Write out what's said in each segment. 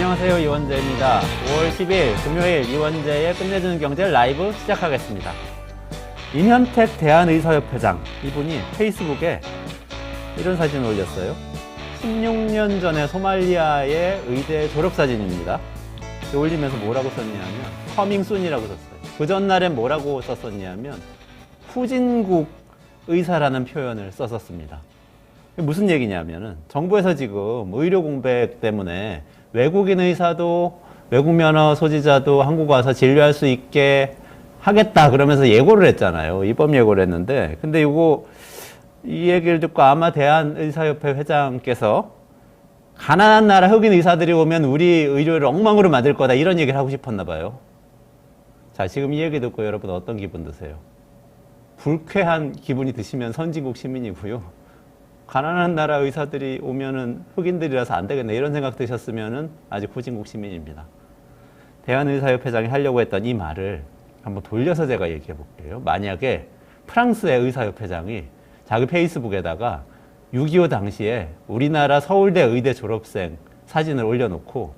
안녕하세요. 이원재입니다. 5월 10일 금요일 이원재의 끝내주는 경제 라이브 시작하겠습니다. 임현택 대한의사협회장 이분이 페이스북에 이런 사진을 올렸어요. 16년 전에 소말리아의 의대 졸업사진입니다. 올리면서 뭐라고 썼냐면 커밍 순이라고 썼어요. 그 전날엔 뭐라고 썼었냐면 후진국 의사라는 표현을 썼었습니다. 무슨 얘기냐면은 정부에서 지금 의료 공백 때문에 외국인 의사도 외국 면허 소지자도 한국 와서 진료할 수 있게 하겠다 그러면서 예고를 했잖아요. 입법 예고를 했는데 근데 이 얘기를 듣고 아마 대한의사협회 회장께서 가난한 나라 흑인 의사들이 오면 우리 의료를 엉망으로 만들 거다 이런 얘기를 하고 싶었나 봐요. 자, 지금 이 얘기 듣고 여러분 어떤 기분 드세요? 불쾌한 기분이 드시면 선진국 시민이고요. 가난한 나라 의사들이 오면은 흑인들이라서 안 되겠네 이런 생각 드셨으면은 아직 후진국 시민입니다. 대한의사협회장이 하려고 했던 이 말을 한번 돌려서 제가 얘기해 볼게요. 만약에 프랑스의 의사협회장이 자기 페이스북에다가 6.25 당시에 우리나라 서울대 의대 졸업생 사진을 올려놓고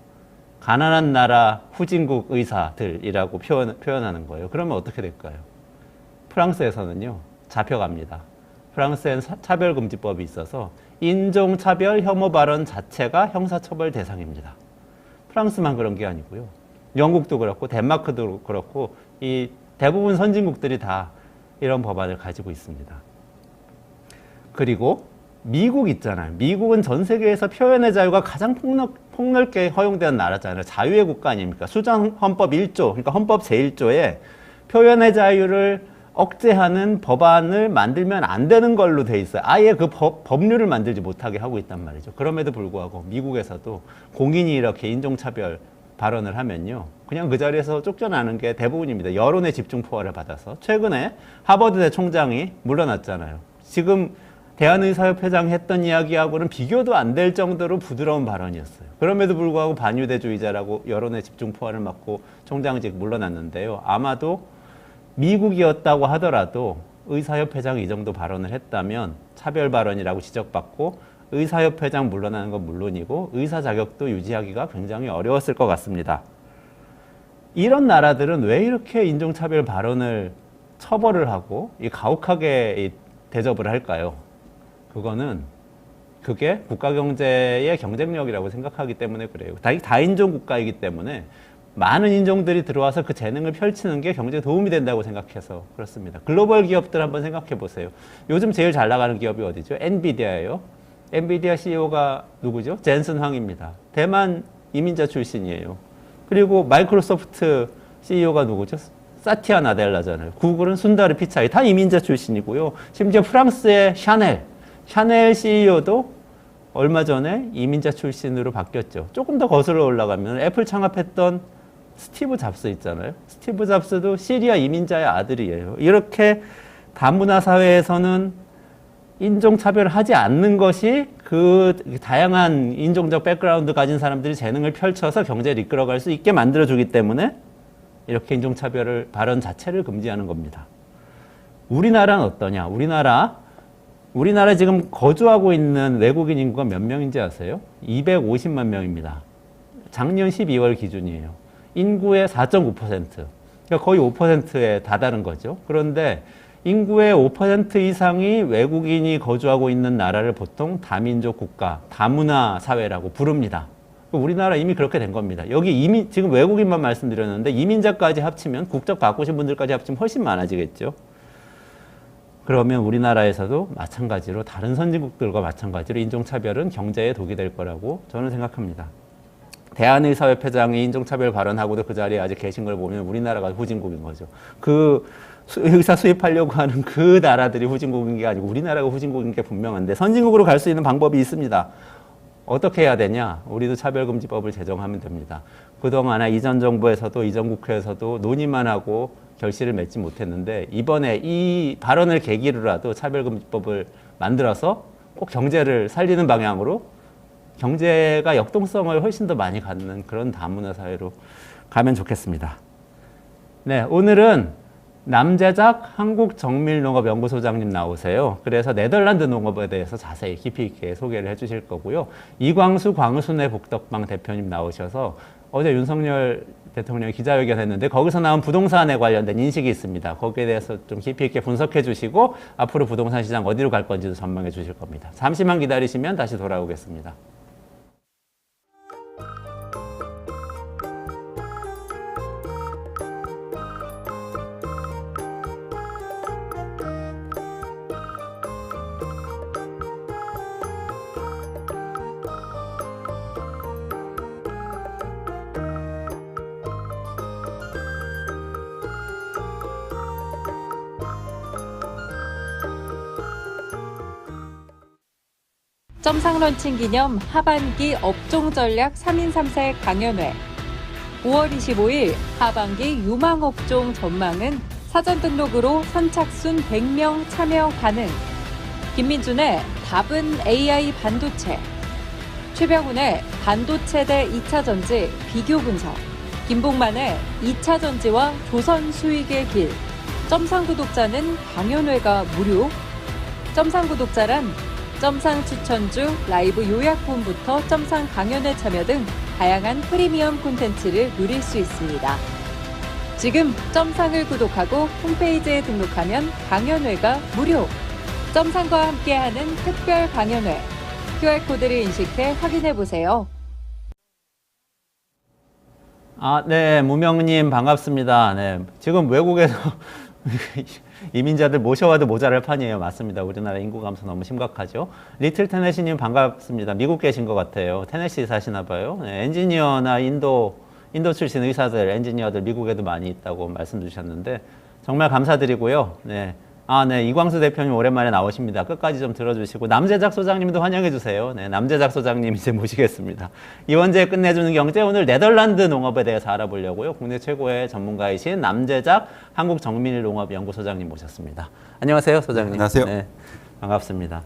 가난한 나라 후진국 의사들이라고 표현하는 거예요. 그러면 어떻게 될까요? 프랑스에서는요, 잡혀갑니다. 프랑스엔 차별금지법이 있어서 인종차별 혐오 발언 자체가 형사처벌 대상입니다. 프랑스만 그런 게 아니고요. 영국도 그렇고 덴마크도 그렇고 이 대부분 선진국들이 다 이런 법안을 가지고 있습니다. 그리고 미국 있잖아요. 미국은 전 세계에서 표현의 자유가 가장 폭넓게 허용되는 나라잖아요. 자유의 국가 아닙니까? 수정헌법 1조, 그러니까 헌법 제1조에 표현의 자유를 억제하는 법안을 만들면 안 되는 걸로 돼 있어요. 아예 그 법률을 만들지 못하게 하고 있단 말이죠. 그럼에도 불구하고 미국에서도 공인이 이렇게 인종차별 발언을 하면요, 그냥 그 자리에서 쫓겨나는 게 대부분입니다. 여론의 집중 포화를 받아서. 최근에 하버드대 총장이 물러났잖아요. 지금 대한의사협회장이 했던 이야기하고는 비교도 안 될 정도로 부드러운 발언이었어요. 그럼에도 불구하고 반유대주의자라고 여론의 집중 포화를 맞고 총장직 물러났는데요. 아마도 미국이었다고 하더라도 의사협회장이 이 정도 발언을 했다면 차별 발언이라고 지적받고 의사협회장 물러나는 건 물론이고 의사 자격도 유지하기가 굉장히 어려웠을 것 같습니다. 이런 나라들은 왜 이렇게 인종차별 발언을 처벌을 하고 가혹하게 대접을 할까요? 그게 국가 경제의 경쟁력이라고 생각하기 때문에 그래요. 다인종 국가이기 때문에 많은 인종들이 들어와서 그 재능을 펼치는 게 경제에 도움이 된다고 생각해서 그렇습니다. 글로벌 기업들 한번 생각해 보세요. 요즘 제일 잘 나가는 기업이 어디죠? 엔비디아예요. 엔비디아 CEO가 누구죠? 젠슨 황입니다. 대만 이민자 출신이에요. 그리고 마이크로소프트 CEO가 누구죠? 사티아 나델라잖아요. 구글은 순다르 피차이. 다 이민자 출신이고요. 심지어 프랑스의 샤넬 CEO도 얼마 전에 이민자 출신으로 바뀌었죠. 조금 더 거슬러 올라가면 애플 창업했던 스티브 잡스 있잖아요. 스티브 잡스도 시리아 이민자의 아들이에요. 이렇게 다문화 사회에서는 인종차별을 하지 않는 것이 그 다양한 인종적 백그라운드 가진 사람들이 재능을 펼쳐서 경제를 이끌어갈 수 있게 만들어주기 때문에 이렇게 인종차별을 발언 자체를 금지하는 겁니다. 우리나라는 어떠냐? 우리나라 지금 거주하고 있는 외국인 인구가 몇 명인지 아세요? 250만 명입니다. 작년 12월 기준이에요. 인구의 4.9%. 그러니까 거의 5%에 다다른 거죠. 그런데 인구의 5% 이상이 외국인이 거주하고 있는 나라를 보통 다민족 국가, 다문화 사회라고 부릅니다. 우리나라 이미 그렇게 된 겁니다. 여기 지금 외국인만 말씀드렸는데 이민자까지 합치면 국적 바꾸신 분들까지 합치면 훨씬 많아지겠죠. 그러면 우리나라에서도 마찬가지로 다른 선진국들과 마찬가지로 인종차별은 경제에 독이 될 거라고 저는 생각합니다. 대한의사협회장이 인종차별 발언하고도 그 자리에 아직 계신 걸 보면 우리나라가 후진국인 거죠. 그 의사 수입하려고 하는 그 나라들이 후진국인 게 아니고 우리나라가 후진국인 게 분명한데 선진국으로 갈 수 있는 방법이 있습니다. 어떻게 해야 되냐? 우리도 차별금지법을 제정하면 됩니다. 그동안 이전 정부에서도 이전 국회에서도 논의만 하고 결실을 맺지 못했는데 이번에 이 발언을 계기로라도 차별금지법을 만들어서 꼭 경제를 살리는 방향으로 경제가 역동성을 훨씬 더 많이 갖는 그런 다문화 사회로 가면 좋겠습니다. 네, 오늘은 남재작 한국정밀농업연구소장님 나오세요. 그래서 네덜란드 농업에 대해서 자세히 깊이 있게 소개를 해주실 거고요. 이광수 광순회 복덕방 대표님 나오셔서 어제 윤석열 대통령이 기자회견 했는데 거기서 나온 부동산에 관련된 인식이 있습니다. 거기에 대해서 좀 깊이 있게 분석해 주시고 앞으로 부동산 시장 어디로 갈 건지도 전망해 주실 겁니다. 잠시만 기다리시면 다시 돌아오겠습니다. 점상 런칭 기념 하반기 업종 전략 3인 3색 강연회 5월 25일 하반기 유망업종 전망은 사전 등록으로 선착순 100명 참여 가능. 김민준의 답은 AI 반도체, 최병훈의 반도체 대 2차 전지 비교 분석, 김봉만의 2차 전지와 조선 수익의 길, 점상 구독자는 강연회가 무료, 점상 구독자란 점상 추천주, 라이브 요약본부터 점상 강연회 참여 등 다양한 프리미엄 콘텐츠를 누릴 수 있습니다. 지금 점상을 구독하고 홈페이지에 등록하면 강연회가 무료! 점상과 함께하는 특별 강연회, QR코드를 인식해 확인해보세요. 네, 무명님 반갑습니다. 네, 지금 외국에서 이민자들 모셔와도 모자랄 판이에요. 맞습니다. 우리나라 인구 감소 너무 심각하죠. 리틀 테네시님 반갑습니다. 미국 계신 것 같아요. 테네시 사시나 봐요. 네, 엔지니어나 인도 출신 의사들, 엔지니어들 미국에도 많이 있다고 말씀 주셨는데 정말 감사드리고요. 네. 네, 이광수 대표님 오랜만에 나오십니다. 끝까지 좀 들어주시고 남재작 소장님도 환영해 주세요. 네, 남재작 소장님 이제 모시겠습니다. 이원재 끝내주는 경제 오늘 네덜란드 농업에 대해서 알아보려고요. 국내 최고의 전문가이신 남재작 한국정밀농업연구소장님 모셨습니다. 안녕하세요, 소장님. 안녕하세요. 네, 반갑습니다.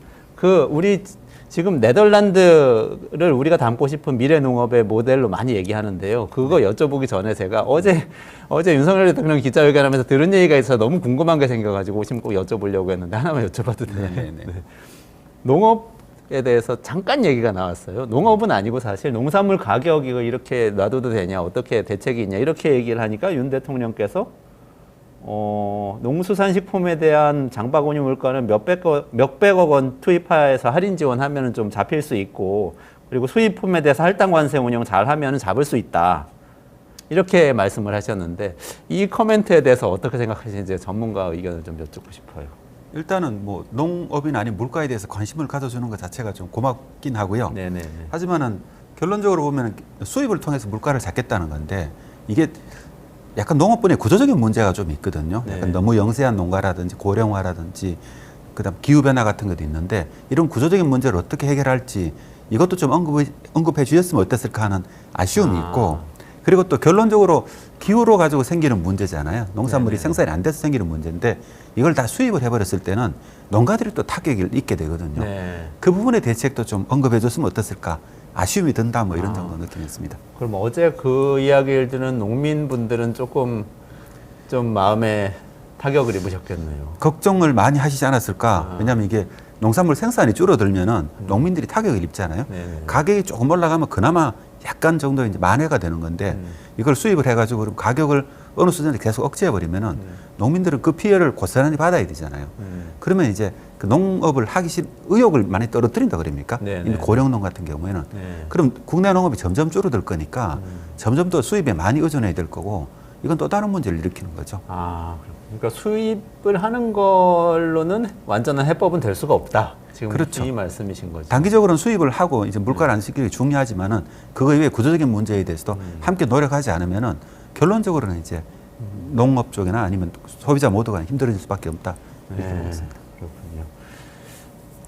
우리 지금 네덜란드를 우리가 담고 싶은 미래 농업의 모델로 많이 얘기하는데요. 그거 여쭤보기 전에 제가 어제 윤석열 대통령 기자회견하면서 들은 얘기가 있어서 너무 궁금한 게 생겨가지고 지금 꼭 여쭤보려고 했는데 하나만 여쭤봐도 돼요? 네. 농업에 대해서 잠깐 얘기가 나왔어요. 농업은 아니고 사실 농산물 가격이 이렇게 놔둬도 되냐, 어떻게 대책이 있냐 이렇게 얘기를 하니까 윤 대통령께서 농수산식품에 대한 장바구니 물가는 몇백억 원 투입해서 할인 지원하면 좀 잡힐 수 있고, 그리고 수입품에 대해서 할당 관세 운영 잘 하면 잡을 수 있다. 이렇게 말씀을 하셨는데, 이 코멘트에 대해서 어떻게 생각하시는지 전문가 의견을 좀 여쭙고 싶어요. 일단은 뭐 농업이나 아닌 물가에 대해서 관심을 가져주는 것 자체가 좀 고맙긴 하고요. 네네. 하지만은 결론적으로 보면 수입을 통해서 물가를 잡겠다는 건데 이게 약간 농업분야의 구조적인 문제가 좀 있거든요. 약간 네. 너무 영세한 농가라든지 고령화라든지 그다음 기후변화 같은 것도 있는데 이런 구조적인 문제를 어떻게 해결할지 이것도 좀 언급해 주셨으면 어땠을까 하는 아쉬움이 있고, 그리고 또 결론적으로 기후로 가지고 생기는 문제잖아요. 농산물이 네네. 생산이 안 돼서 생기는 문제인데 이걸 다 수입을 해버렸을 때는 농가들이 또 타격을 입게 되거든요. 네. 그 부분의 대책도 좀 언급해 줬으면 어땠을까, 아쉬움이 든다 뭐 이런 정도 느낌이었습니다. 그럼 어제 그 이야기를 듣는 농민분들은 조금 좀 마음에 타격을 입으셨겠네요. 걱정을 많이 하시지 않았을까. 왜냐하면 이게 농산물 생산이 줄어들면은 농민들이 타격을 입잖아요. 네네. 가격이 조금 올라가면 그나마 약간 정도 이제 만회가 되는 건데 이걸 수입을 해가지고 그럼 가격을 어느 수준에 계속 억제해버리면은 농민들은 그 피해를 고스란히 받아야 되잖아요. 그러면 이제 그 농업을 하기 싫 의욕을 많이 떨어뜨린다 그럽니까? 네네. 고령농 같은 경우에는. 네. 그럼 국내 농업이 점점 줄어들 거니까 점점 더 수입에 많이 의존해야 될 거고 이건 또 다른 문제를 일으키는 거죠. 그러니까 수입을 하는 걸로는 완전한 해법은 될 수가 없다. 지금 그렇죠. 이 말씀이신 거죠. 단기적으로는 수입을 하고 이제 물가를 안 시키는 게 중요하지만은 그거 이외에 구조적인 문제에 대해서도 함께 노력하지 않으면은 결론적으로는 이제 농업 쪽이나 아니면 소비자 모두가 힘들어질 수밖에 없다. 이렇게 보고 있습니다. 그렇군요.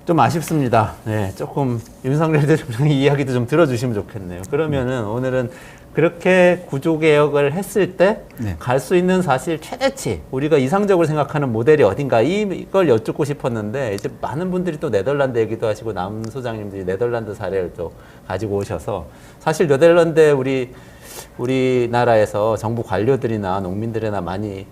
좀 아쉽습니다. 네, 조금 윤석열 대통령 이야기도 좀 들어주시면 좋겠네요. 그러면은 오늘은 그렇게 구조개혁을 했을 때 갈 수 있는 사실 최대치, 우리가 이상적으로 생각하는 모델이 어딘가 이걸 여쭙고 싶었는데, 이제 많은 분들이 또 네덜란드 얘기도 하시고 남 소장님들이 네덜란드 사례를 또 가지고 오셔서 사실 네덜란드 우리나라에서 정부 관료들이나 농민들이나 많이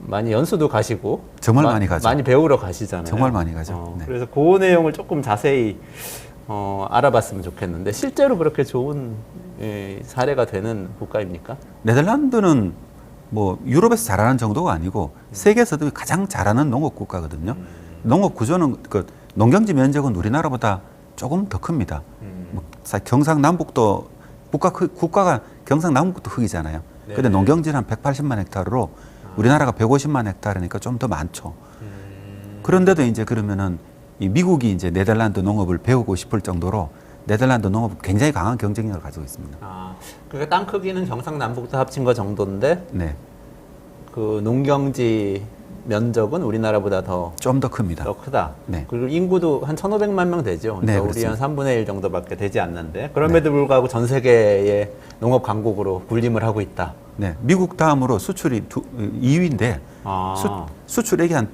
많이 연수도 가시고 정말 많이 가죠. 많이 배우러 가시잖아요. 정말 많이 가죠. 네. 그래서 그 내용을 조금 자세히 알아봤으면 좋겠는데 실제로 그렇게 좋은 사례가 되는 국가입니까? 네덜란드는 뭐 유럽에서 잘하는 정도가 아니고 세계에서도 가장 잘하는 농업 국가거든요. 농업 구조는 그 농경지 면적은 우리나라보다 조금 더 큽니다. 뭐 경상남북도 국가가 경상남북도 흙이잖아요. 근데 농경지는 한 180만 헥타르로 우리나라가 150만 헥타르니까 좀 더 많죠. 그런데도 이제 그러면은 이 미국이 이제 네덜란드 농업을 배우고 싶을 정도로 네덜란드 농업은 굉장히 강한 경쟁력을 가지고 있습니다. 그러니까 땅 크기는 경상남북도 합친 거 정도인데 네, 그 농경지 면적은 우리나라보다 좀 더 큽니다. 더 크다. 네. 그리고 인구도 한 1,500만 명 되죠. 네, 그러니까 우리 한 그렇습니다. 3분의 1 정도밖에 되지 않는데 그럼에도 불구하고 전 세계의 농업 강국으로 군림을 하고 있다. 네, 미국 다음으로 수출이 2위인데 수출액이 한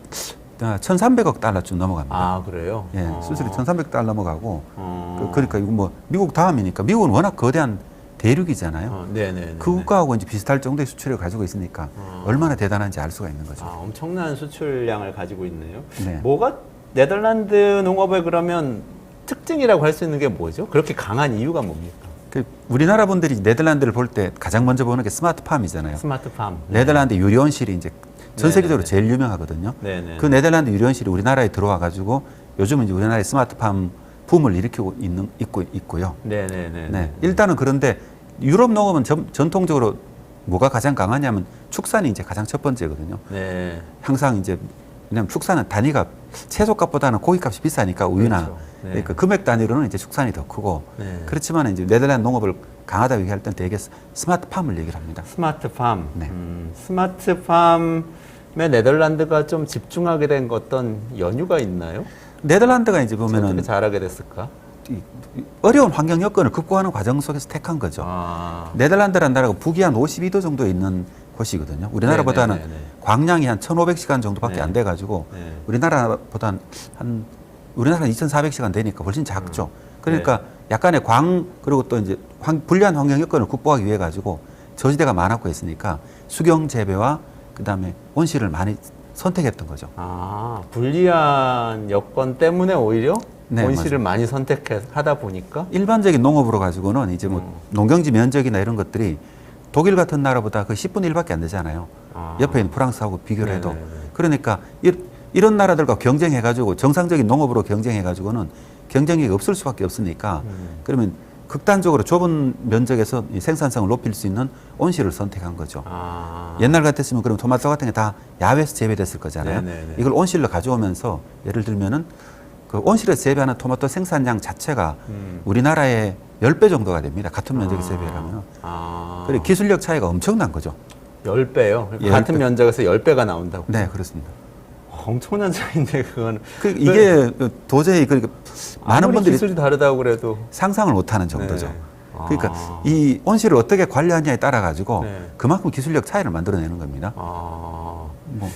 1,300억 달러쯤 넘어갑니다. 그래요? 예, 수출이 1,300달러 넘어가고 그러니까 이거 뭐 미국 다음이니까 미국은 워낙 거대한 대륙이잖아요. 네네. 그 국가하고 이제 비슷할 정도의 수출을 가지고 있으니까 얼마나 대단한지 알 수가 있는 거죠. 엄청난 수출량을 가지고 있네요. 네. 뭐가 네덜란드 농업의 그러면 특징이라고 할 수 있는 게 뭐죠? 그렇게 강한 이유가 뭡니까? 그 우리나라 분들이 네덜란드를 볼 때 가장 먼저 보는 게 스마트팜이잖아요. 스마트팜. 네덜란드 유리온실이 이제 전 세계적으로 네네네. 제일 유명하거든요. 네네. 그 네덜란드 유리온실이 우리나라에 들어와 가지고 요즘은 이제 우리나라의 스마트팜 붐을 일으키고 있고요. 네네네. 네. 일단은 그런데 유럽 농업은 전통적으로 뭐가 가장 강하냐면 축산이 이제 가장 첫 번째거든요. 네. 항상 이제 왜냐하면 축산은 단위가 채소값보다는 고기값이 비싸니까 우유나 그렇죠. 네. 그러니까 금액 단위로는 이제 축산이 더 크고 네. 그렇지만 이제 네덜란드 농업을 강하다고 얘기할 때는 되게 스마트팜을 얘기를 합니다. 스마트팜. 네. 스마트팜에 네덜란드가 좀 집중하게 된 어떤 연유가 있나요? 네덜란드가 이제 어떻게 보면은 잘하게 됐을까? 이 어려운 환경 여건을 극복하는 과정 속에서 택한 거죠. 네덜란드라는 나라가 북위 한 52도 정도에 있는 곳이거든요. 우리나라보다는 네네네네. 광량이 한 1,500시간 정도밖에 네. 안 돼가지고 네. 우리나라보다는 우리나라는 2,400시간 되니까 훨씬 작죠. 그러니까 약간의 그리고 또 이제 불리한 환경 여건을 극복하기 위해 가지고 저지대가 많았고 했으니까 수경 재배와 그다음에 온실을 많이 선택했던 거죠. 불리한 여건 때문에 오히려 네, 온실을 많이 선택하다 보니까 일반적인 농업으로 가지고는 이제 뭐 농경지 면적이나 이런 것들이 독일 같은 나라보다 그 10분의 1밖에 안 되잖아요. 옆에 있는 프랑스하고 비교를 해도. 네네네. 그러니까 이런 나라들과 경쟁해가지고 정상적인 농업으로 경쟁해가지고는 경쟁력이 없을 수밖에 없으니까 그러면 극단적으로 좁은 면적에서 이 생산성을 높일 수 있는 온실을 선택한 거죠. 옛날 같았으면 그럼 토마토 같은 게 다 야외에서 재배됐을 거잖아요. 네네네. 이걸 온실로 가져오면서 예를 들면은 그 온실에서 재배하는 토마토 생산량 자체가 우리나라의 10배 정도가 됩니다. 같은 면적에서 재배하면. 그리고 기술력 차이가 엄청난 거죠. 10배요? 예, 같은 10배. 면적에서 10배가 나온다고? 네, 그렇습니다. 엄청난 차이인데 그건 이게 도저히 그러니까 많은 아무리 분들이 기술이 다르다고 그래도 상상을 못하는 정도죠. 네. 그러니까 이 온실을 어떻게 관리하냐에 따라 가지고 네. 그만큼 기술력 차이를 만들어내는 겁니다. 뭐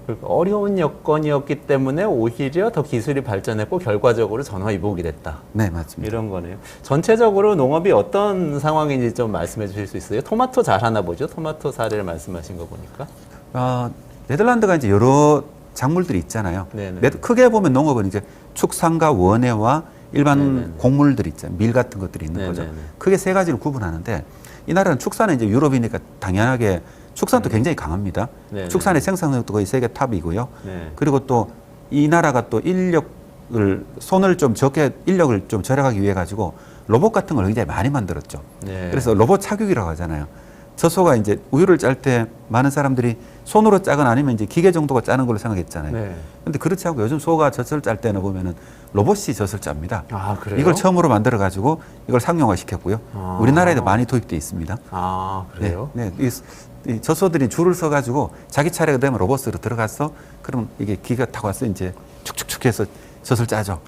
그러니까 어려운 여건이었기 때문에 오히려 더 기술이 발전했고 결과적으로 전화위복이 됐다. 네, 맞습니다. 이런 거네요. 전체적으로 농업이 어떤 상황인지 좀 말씀해 주실 수 있어요? 토마토 잘하나 보죠? 토마토 사례를 말씀하신 거 보니까. 네덜란드가 이제 여러 작물들이 있잖아요. 네네. 크게 보면 농업은 이제 축산과 원예와 일반 네네네. 곡물들이 있잖아요. 밀 같은 것들이 있는 거죠. 네네네. 크게 세 가지를 구분하는데 이 나라는 축산은 이제 유럽이니까 당연하게 축산도 굉장히 강합니다. 네네. 축산의 생산력도 거의 세계 탑이고요. 네. 그리고 또 이 나라가 또 손을 좀 적게 인력을 좀 절약하기 위해 가지고 로봇 같은 걸 굉장히 많이 만들었죠. 네. 그래서 로봇 착육이라고 하잖아요. 젖소가 이제 우유를 짤 때 많은 사람들이 손으로 짜거나 아니면 이제 기계 정도가 짜는 걸로 생각했잖아요. 네. 근데 그렇지 않고 요즘 소가 젖을 짤 때는 보면은 로봇이 젖을 짭니다. 그래요? 이걸 처음으로 만들어 가지고 이걸 상용화 시켰고요. 우리나라에도 많이 도입돼 있습니다. 그래요? 네. 이 젖소들이 줄을 서 가지고 자기 차례가 되면 로봇으로 들어가서 그럼 이게 기가 타고 와서 이제 축축축 해서 젖을 짜죠.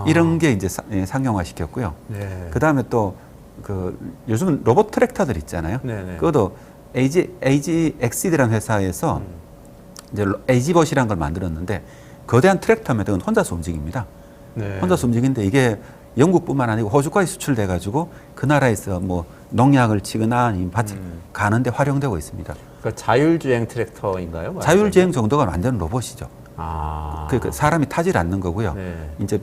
이런 게 이제 상용화 시켰고요. 네. 그다음에 또 요즘은 로봇 트랙터들 있잖아요. 네네. 그것도 AGX라는 회사에서 이제 AG봇이라는 걸 만들었는데 거대한 트랙터입니다. 그건 혼자서 움직입니다. 네. 혼자서 움직이는데 이게 영국뿐만 아니고 호주까지 수출돼 가지고 그 나라에서 뭐 농약을 치거나 아니면 밭을 가는데 활용되고 있습니다. 그러니까 자율주행 트랙터인가요? 자율주행 정도가 완전 로봇이죠. 아. 그러니까 사람이 타질 않는 거고요. 네. 이제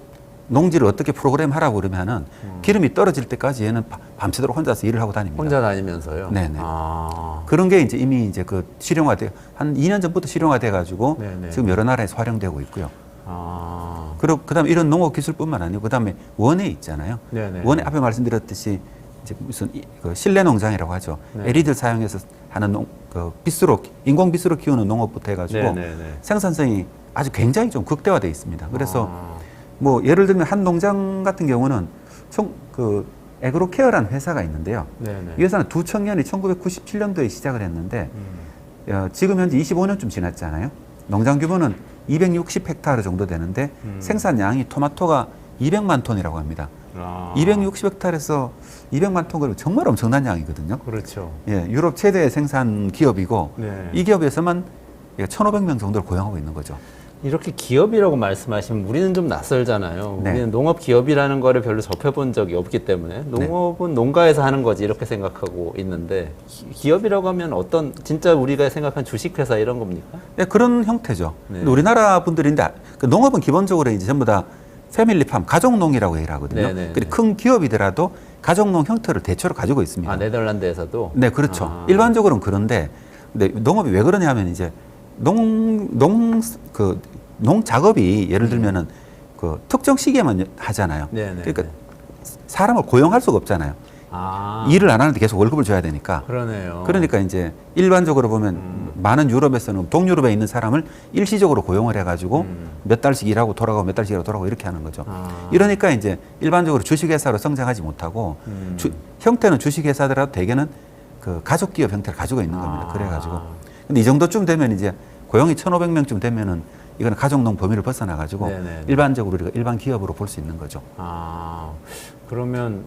농지를 어떻게 프로그램하라고 그러면은 기름이 떨어질 때까지 얘는 밤새도록 혼자서 일을 하고 다닙니다. 혼자 다니면서요? 네네. 아. 그런 게 이제 이미 이제 그 실용화돼 한 2년 전부터 실용화돼 가지고 네네. 지금 여러 나라에서 활용되고 있고요. 아. 그리고 그다음에 이런 농업 기술뿐만 아니고 그다음에 원예 있잖아요. 네네. 원예 앞에 말씀드렸듯이 이제 무슨 그 실내 농장이라고 하죠. 네. LED를 사용해서 하는 그 빗으로 인공 빗으로 키우는 농업부터 해가지고 네네네. 생산성이 아주 굉장히 좀 극대화돼 있습니다. 그래서 아. 뭐 예를 들면 한 농장 같은 경우는 그 에그로케어라는 회사가 있는데요. 네네. 이 회사는 두 청년이 1997년도에 시작을 했는데 지금 현재 25년쯤 지났잖아요. 농장 규모는 260헥타르 정도 되는데 생산량이 토마토가 200만 톤이라고 합니다. 아. 260헥타르에서 200만 톤 그러면 정말 엄청난 양이거든요. 그렇죠. 예, 유럽 최대 생산 기업이고 네. 이 기업에서만 1,500명 정도를 고용하고 있는 거죠. 이렇게 기업이라고 말씀하시면 우리는 좀 낯설잖아요. 네. 우리는 농업 기업이라는 거를 별로 접해본 적이 없기 때문에 농업은 농가에서 하는 거지 이렇게 생각하고 있는데 기업이라고 하면 어떤 진짜 우리가 생각한 주식회사 이런 겁니까? 네, 그런 형태죠. 네. 근데 우리나라 분들인데 그 농업은 기본적으로 이제 전부 다 패밀리팜, 가족농이라고 얘기를 하거든요. 네네. 그리고 큰 기업이더라도 가족농 형태를 대체로 가지고 있습니다. 아 네덜란드에서도? 네, 그렇죠. 아. 일반적으로는 그런데 근데 농업이 왜 그러냐면 이제 농 작업이 예를 들면은 그 특정 시기에만 하잖아요. 네네. 그러니까 사람을 고용할 수가 없잖아요. 아. 일을 안 하는데 계속 월급을 줘야 되니까. 그러네요. 그러니까 이제 일반적으로 보면 많은 유럽에서는 동유럽에 있는 사람을 일시적으로 고용을 해가지고 몇 달씩 일하고 돌아가고 몇 달씩 일하고 돌아가고 이렇게 하는 거죠. 아. 이러니까 이제 일반적으로 주식회사로 성장하지 못하고 형태는 주식회사더라도 대개는 그 가족기업 형태를 가지고 있는 겁니다. 아. 그래가지고. 근데 이 정도쯤 되면 이제 고용이 1,500명쯤 되면은 이거는 가족농 범위를 벗어나가지고 네네네. 일반적으로 우리가 일반 기업으로 볼 수 있는 거죠. 아, 그러면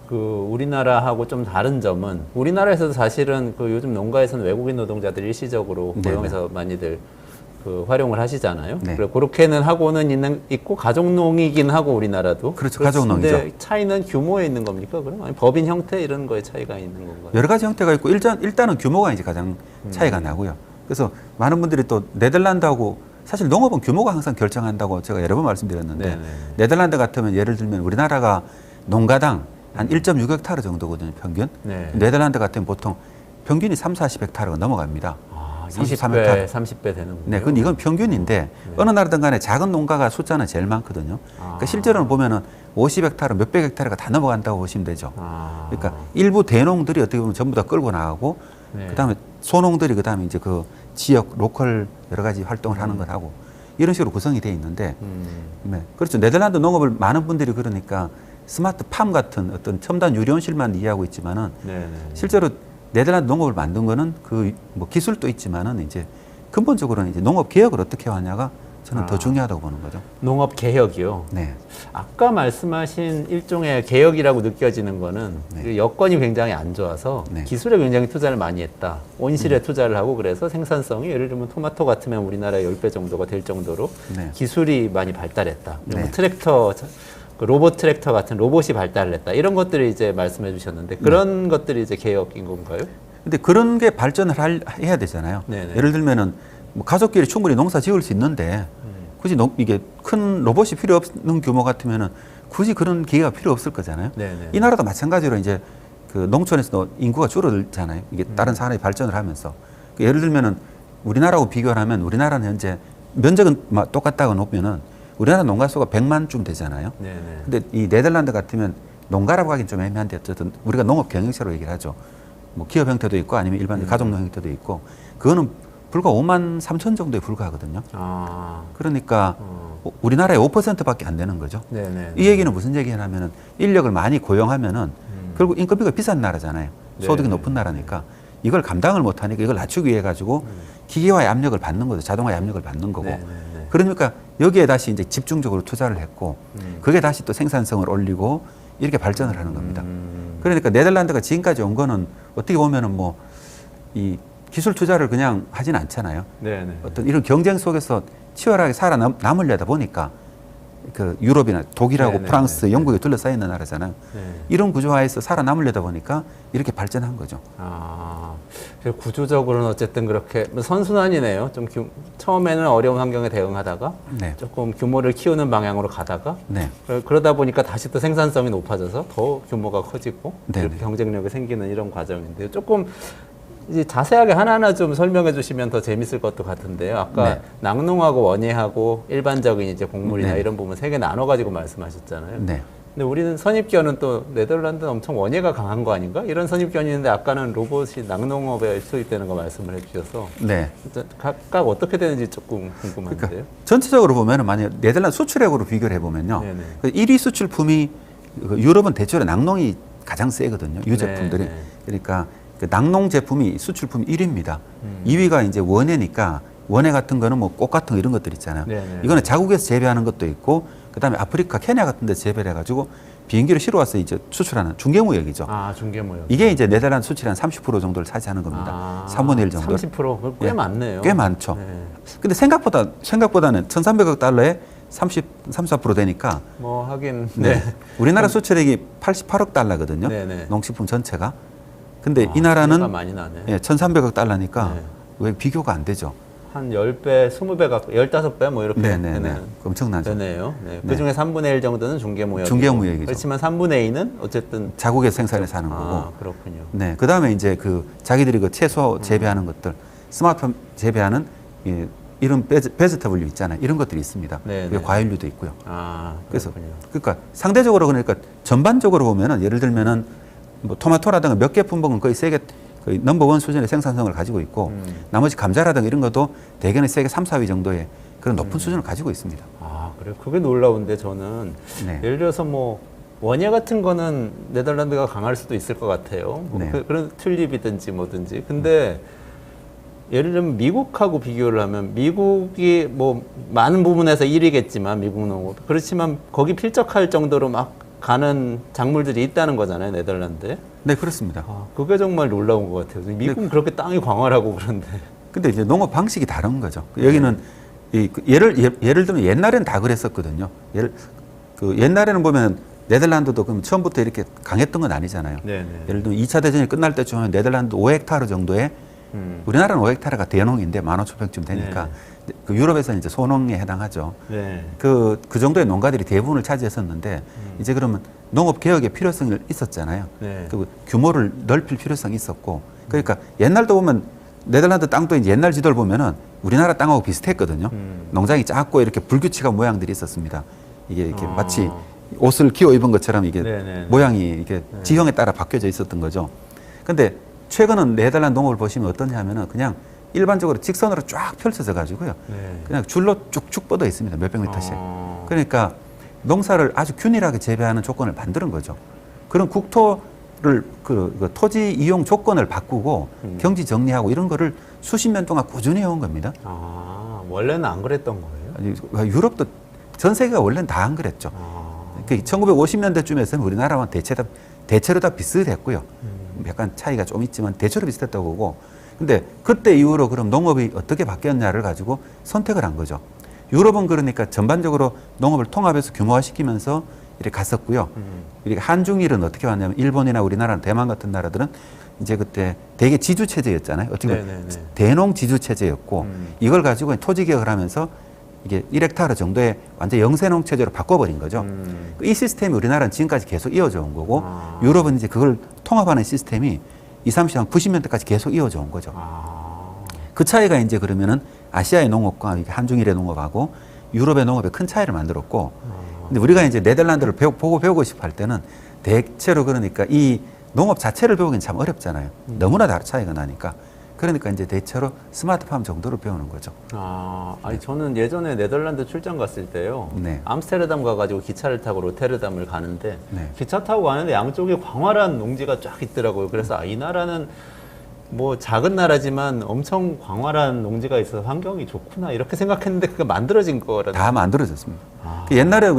그 우리나라하고 좀 다른 점은 우리나라에서도 사실은 그 요즘 농가에서는 외국인 노동자들 일시적으로 네네. 고용해서 많이들 그 활용을 하시잖아요. 네. 그래 그렇게는 하고는 있고 가족농이긴 하고 우리나라도 그렇죠. 그런데 가족농이죠. 차이는 규모에 있는 겁니까? 그럼 아니 법인 형태 이런 거에 차이가 있는 건가요? 여러 가지 형태가 있고 일단은 규모가 이제 가장 차이가 나고요. 그래서 많은 분들이 또 네덜란드하고 사실 농업은 규모가 항상 결정한다고 제가 여러 번 말씀드렸는데 네네. 네덜란드 같으면 예를 들면 우리나라가 농가당 한 1.6헥타르 정도거든요, 평균. 네. 네덜란드 같으면 보통 평균이 3, 40헥타르가 넘어갑니다. 아, 33 20배, 헥타르. 30배 되는군요. 네, 그건 이건 평균인데 어느 나라든 간에 작은 농가가 숫자는 제일 많거든요. 그러니까 실제로는 보면은 50헥타르, 몇백 헥타르가 다 넘어간다고 보시면 되죠. 아. 그러니까 일부 대농들이 어떻게 보면 전부 다 끌고 나가고 네. 그다음에 소농들이 그다음에 이제 그 지역 로컬 여러 가지 활동을 하는 것 하고 이런 식으로 구성이 돼 있는데 네. 그렇죠. 네덜란드 농업을 많은 분들이 그러니까 스마트 팜 같은 어떤 첨단 유리온실만 이해하고 있지만은 네네. 실제로 네덜란드 농업을 만든 거는 그 뭐 기술도 있지만은 이제 근본적으로는 이제 농업 개혁을 어떻게 하냐가 저는 더 중요하다고 보는 거죠. 농업 개혁이요. 네. 아까 말씀하신 일종의 개혁이라고 느껴지는 거는 네. 그 여건이 굉장히 안 좋아서 네. 기술에 굉장히 투자를 많이 했다. 온실에 투자를 하고 그래서 생산성이 예를 들면 토마토 같으면 우리나라의 10배 정도가 될 정도로 네. 기술이 많이 발달했다. 그리고 네. 트랙터, 그 로봇 트랙터 같은 로봇이 발달을 했다. 이런 것들을 이제 말씀해 주셨는데 그런 것들이 이제 개혁인 건가요? 근데 그런 게 발전을 해야 되잖아요. 네네. 예를 들면은 뭐 가족끼리 충분히 농사 지을 수 있는데 굳이 이게 큰 로봇이 필요 없는 규모 같으면은 굳이 그런 기계가 필요 없을 거잖아요. 네네. 이 나라도 마찬가지로 이제 그 농촌에서 인구가 줄어들잖아요. 이게 다른 산업이 발전을 하면서 예를 들면은 우리나라하고 비교를 하면 우리나라는 현재 면적은 똑같다고 놓으면은 우리나라 농가 수가 100만쯤 되잖아요. 네네. 근데 이 네덜란드 같으면 농가라고 하긴 좀 애매한데 어쨌든 우리가 농업 경영체로 얘기를 하죠. 뭐 기업 형태도 있고 아니면 일반 가족농 형태도 있고 그거는 불과 5만 3천 정도에 불과하거든요. 아. 그러니까 우리나라의 5%밖에 안 되는 거죠. 네네. 이 얘기는 무슨 얘기냐면은 인력을 많이 고용하면은 결국 인건비가 비싼 나라잖아요. 소득이 네. 높은 나라니까 이걸 감당을 못하니까 이걸 낮추기 위해 가지고 기계화의 압력을 받는 거죠. 자동화의 압력을 받는 거고. 네네네. 그러니까 여기에 다시 이제 집중적으로 투자를 했고 그게 다시 또 생산성을 올리고 이렇게 발전을 하는 겁니다. 그러니까 네덜란드가 지금까지 온 거는 어떻게 보면은 뭐 이 기술 투자를 그냥 하진 않잖아요. 네네. 어떤 이런 경쟁 속에서 치열하게 살아남으려다 보니까 그 유럽이나 독일하고 네네네. 프랑스, 영국에 둘러싸여 있는 나라잖아요. 네. 이런 구조화에서 살아남으려다 보니까 이렇게 발전한 거죠. 그래서 구조적으로는 어쨌든 그렇게 선순환이네요. 좀 처음에는 어려운 환경에 대응하다가 네. 조금 규모를 키우는 방향으로 가다가 네. 그러다 보니까 다시 또 생산성이 높아져서 더 규모가 커지고 네네. 이렇게 경쟁력이 생기는 이런 과정인데요. 조금 이제 자세하게 하나하나 좀 설명해 주시면 더 재밌을 것도 같은데요. 아까 네. 낙농하고 원예하고 일반적인 이제 곡물이나 네. 이런 부분 세 개 나눠 가지고 말씀하셨잖아요. 네. 근데 우리는 선입견은 또 네덜란드는 엄청 원예가 강한 거 아닌가? 이런 선입견이 있는데 아까는 로봇이 낙농업에 투입되는 거 말씀을 해주셔서 네. 각각 어떻게 되는지 조금 궁금한데요. 그러니까 전체적으로 보면은 만약 네덜란드 수출액으로 비교를 해보면요. 네네. 그 1위 수출품이 그 유럽은 대체로 낙농이 가장 세거든요. 유제품들이. 네. 그러니까 그 낙농 제품이 수출품 1위입니다. 2위가 이제 원예니까 원예 같은 거는 뭐 꽃 같은 거 이런 것들 있잖아요. 네네. 이거는 자국에서 재배하는 것도 있고 그다음에 아프리카 케냐 같은 데 재배를 해가지고 비행기로 실어와서 이제 수출하는 중개무역이죠. 중개무역. 이게 이제 네덜란드 수출의 한 30% 정도를 차지하는 겁니다. 3분의 1 정도. 30%? 꽤 네. 많네요. 꽤 많죠. 네. 근데 생각보다는 1,300억 달러에 34% 되니까 뭐 하긴 네. 우리나라 수출액이 88억 달러거든요. 네네. 농식품 전체가. 근데 이 차이가 나라는 많이 나네. 예, 1,300억 달러니까 네. 왜 비교가 안 되죠? 한 10배, 20배 갖고 15배 뭐 이렇게 네네네. 되네요. 엄청나죠. 되네요. 네. 네. 그중에 3분의 1 정도는 중개무역이고 중개무역이죠. 그렇지만 3분의 2는 어쨌든 자국의 생산에서 하는 거고. 그렇군요. 네. 그다음에 이제 그 자기들이 그 채소 재배하는 것들, 스마트팜 재배하는 예, 이런 베지터블류 있잖아요. 이런 것들이 있습니다. 네네. 그게 과일류도 있고요. 그래서 그렇군요. 그러니까 상대적으로 그러니까 전반적으로 보면은 예를 들면은 뭐 토마토라든가 몇 개 품목은 거의 세계 거의 넘버원 수준의 생산성을 가지고 있고 나머지 감자라든가 이런 것도 대개는 세계 3, 4위 정도의 그런 높은 수준을 가지고 있습니다. 그래요. 그게 놀라운데 저는 네. 예를 들어서 뭐 원예 같은 거는 네덜란드가 강할 수도 있을 것 같아요. 뭐 네. 그런 튤립이든지 뭐든지. 근데 예를 들면 미국하고 비교를 하면 미국이 뭐 많은 부분에서 1위겠지만 미국 농업 그렇지만 거기 필적할 정도로 막 가는 작물들이 있다는 거잖아요, 네덜란드에. 네, 그렇습니다. 그게 정말 놀라운 것 같아요. 미국은 그렇게 땅이 광활하고 그런데. 근데 이제 농업 방식이 다른 거죠. 여기는 예를 들면 옛날에는 다 그랬었거든요. 옛날에는 보면 네덜란드도 그럼 처음부터 이렇게 강했던 건 아니잖아요. 네네. 예를 들면 2차 대전이 끝날 때쯤 하면 네덜란드 5헥타르 정도의 우리나라는 5헥타르가 대농인데 15,000평쯤 되니까 그 유럽에서는 이제 소농에 해당하죠. 네. 그 정도의 농가들이 대부분을 차지했었는데 이제 그러면 농업 개혁의 필요성이 있었잖아요. 네. 그 규모를 넓힐 필요성이 있었고 그러니까 옛날도 보면 네덜란드 땅도 이제 옛날 지도를 보면은 우리나라 땅하고 비슷했거든요. 농장이 작고 이렇게 불규칙한 모양들이 있었습니다. 이게 이렇게 마치 옷을 기어 입은 것처럼 이게 네네. 모양이 이렇게 지형에 따라 바뀌어져 있었던 거죠. 근데 최근은 네덜란드 농업을 보시면 어떠냐 하면은 그냥 일반적으로 직선으로 쫙 펼쳐져 가지고요. 네. 그냥 줄로 쭉쭉 뻗어 있습니다. 몇백 미터씩. 그러니까 농사를 아주 균일하게 재배하는 조건을 만드는 거죠. 그런 국토를 그 토지 이용 조건을 바꾸고 경지 정리하고 이런 거를 수십 년 동안 꾸준히 해온 겁니다. 원래는 안 그랬던 거예요? 아니, 유럽도 전 세계가 원래는 다 안 그랬죠. 1950년대쯤에서는 우리나라와 대체로 다 비슷했고요. 약간 차이가 좀 있지만 대체로 비슷했다고 보고 근데 그때 이후로 그럼 농업이 어떻게 바뀌었냐를 가지고 선택을 한 거죠. 유럽은 그러니까 전반적으로 농업을 통합해서 규모화시키면서 이렇게 갔었고요. 이렇게 한중일은 어떻게 왔냐면 일본이나 우리나라, 대만 같은 나라들은 이제 그때 대개 지주 체제였잖아요. 어떻게 보면 대농 지주 체제였고 이걸 가지고 토지 개혁을 하면서 이게 1헥타르 정도의 완전 영세농 체제로 바꿔버린 거죠. 이 시스템이 우리나라는 지금까지 계속 이어져 온 거고 유럽은 이제 그걸 통합하는 시스템이 20, 30, 90년대까지 계속 이어져 온 거죠. 그 차이가 이제 그러면은 아시아의 농업과 한중일의 농업하고 유럽의 농업에 큰 차이를 만들었고 근데 우리가 이제 네덜란드를 배우고 싶어 할 때는 대체로 그러니까 이 농업 자체를 배우기는 참 어렵잖아요. 너무나 다른 차이가 나니까. 그러니까 이제 대체로 스마트팜 정도를 배우는 거죠. 아니 저는 예전에 네덜란드 출장 갔을 때요. 네. 암스테르담 가가지고 기차를 타고 로테르담을 가는데 네. 기차 타고 가는데 양쪽에 광활한 농지가 쫙 있더라고요. 그래서 이 나라는 뭐 작은 나라지만 엄청 광활한 농지가 있어서 환경이 좋구나 이렇게 생각했는데 그게 만들어진 거라는. 다 만들어졌습니다. 그 옛날에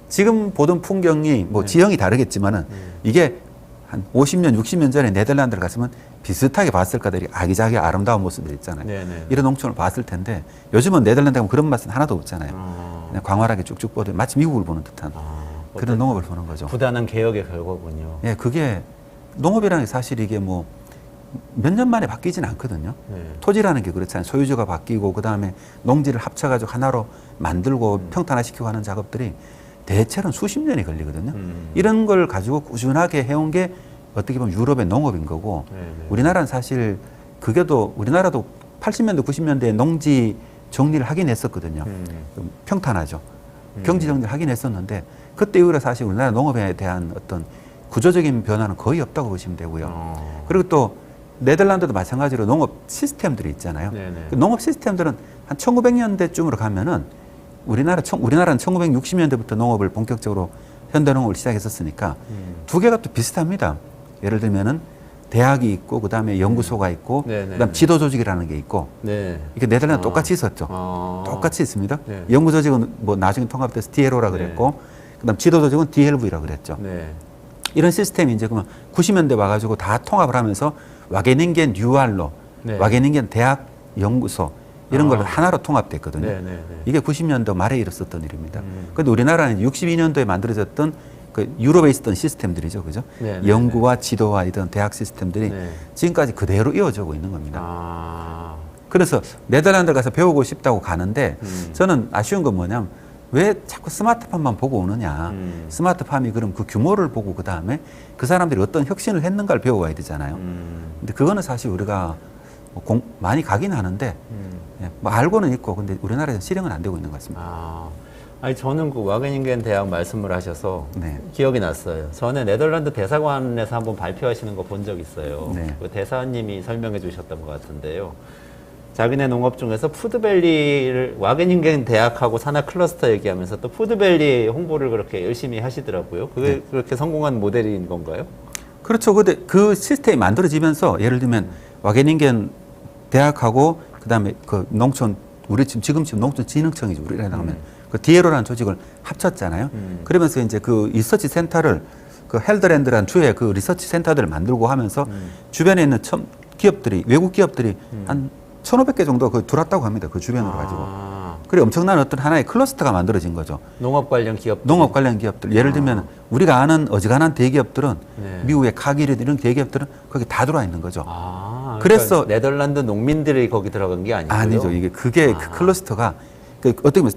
지금 보던 풍경이 뭐 지형이 다르겠지만은 이게 한 50년, 60년 전에 네덜란드를 갔으면 비슷하게 봤을 거들이 아기자기 아름다운 모습들 있잖아요. 네네. 이런 농촌을 봤을 텐데 요즘은 네덜란드 가면 그런 맛은 하나도 없잖아요. 그냥 광활하게 쭉쭉 뻗어 마치 미국을 보는 듯한 그런 농업을 보는 거죠. 부단한 개혁의 결과군요. 예, 그게 농업이라는 게 사실 이게 뭐 몇 년 만에 바뀌지는 않거든요. 네. 토지라는 게 그렇잖아요. 소유주가 바뀌고 그다음에 농지를 합쳐가지고 하나로 만들고 평탄화시키고 하는 작업들이 대체로는 수십 년이 걸리거든요. 이런 걸 가지고 꾸준하게 해온 게 어떻게 보면 유럽의 농업인 거고 네, 네. 우리나라는 사실 그게도 우리나라도 80년대, 90년대에 농지 정리를 하긴 했었거든요. 좀 평탄하죠. 경지 정리를 하긴 했었는데 그때 이후로 사실 우리나라 농업에 대한 어떤 구조적인 변화는 거의 없다고 보시면 되고요. 그리고 또 네덜란드도 마찬가지로 농업 시스템들이 있잖아요. 네네. 그 농업 시스템들은 한 1900년대쯤으로 가면은 우리나라는 1960년대부터 농업을 본격적으로 현대농업을 시작했었으니까 두 개가 또 비슷합니다. 예를 들면은 대학이 있고 그다음에 연구소가 있고 네네. 그다음 지도 조직이라는 게 있고 네. 이게 네덜란드 똑같이 있었죠. 똑같이 있습니다. 네. 연구 조직은 뭐 나중에 통합돼서 DLO라 그랬고 그다음 지도 조직은 DLV라 그랬죠. 네. 이런 시스템이 이제 그러면 90년대 와가지고 다 통합을 하면서 와게닝겐 뉴알로, 네. 와게닝겐 대학 연구소 이런 걸 하나로 통합됐거든요. 네, 네, 네. 이게 90년대 말에 일었었던 일입니다. 그런데 우리나라는 62년도에 만들어졌던 그 유럽에 있었던 시스템들이죠, 그죠? 네, 네, 연구와 지도와 이런 대학 시스템들이 네. 지금까지 그대로 이어지고 있는 겁니다. 아. 그래서 네덜란드 가서 배우고 싶다고 가는데 저는 아쉬운 건 뭐냐면 왜 자꾸 스마트팜만 보고 오느냐. 스마트팜이 그럼 그 규모를 보고 그 다음에 그 사람들이 어떤 혁신을 했는가를 배워와야 되잖아요. 근데 그거는 사실 우리가 많이 가긴 하는데 예, 뭐 알고는 있고 근데 우리나라에서 실행은 안 되고 있는 것 같습니다. 아. 아니 저는 그 와게닝겐 대학 말씀을 하셔서 네. 기억이 났어요. 전에 네덜란드 대사관에서 한번 발표하시는 거 본 적 있어요. 네. 그 대사님이 설명해 주셨던 것 같은데요. 자기네 농업 중에서 푸드밸리를 와게닝겐 대학하고 산하 클러스터 얘기하면서 또 푸드밸리 홍보를 그렇게 열심히 하시더라고요. 그게 네. 그렇게 성공한 모델인 건가요? 그렇죠. 근데 그 시스템이 만들어지면서 예를 들면 와게닝겐 대학하고 그다음에 그 농촌 우리 지금 농촌진흥청이죠. 우리나라 나가면 그 DLO라는 조직을 합쳤잖아요. 그러면서 이제 그 리서치 센터를 그 헬더랜드라는 주의 그 리서치 센터들을 만들고 하면서 주변에 있는 기업들이 외국 기업들이 한 1,500개 정도 그 들어왔다고 합니다. 그 주변으로 가지고. 그래 엄청난 어떤 하나의 클러스터가 만들어진 거죠. 농업 관련 기업. 농업 관련 기업들. 예를 들면 우리가 아는 어지간한 대기업들은 네. 미국의 카기르 이런 대기업들은 거기 다 들어와 있는 거죠. 아, 그래서 그러니까 네덜란드 농민들이 거기 들어간 게 아니고요. 아니죠. 이게 그게 그 클러스터가 그 어떻게 보면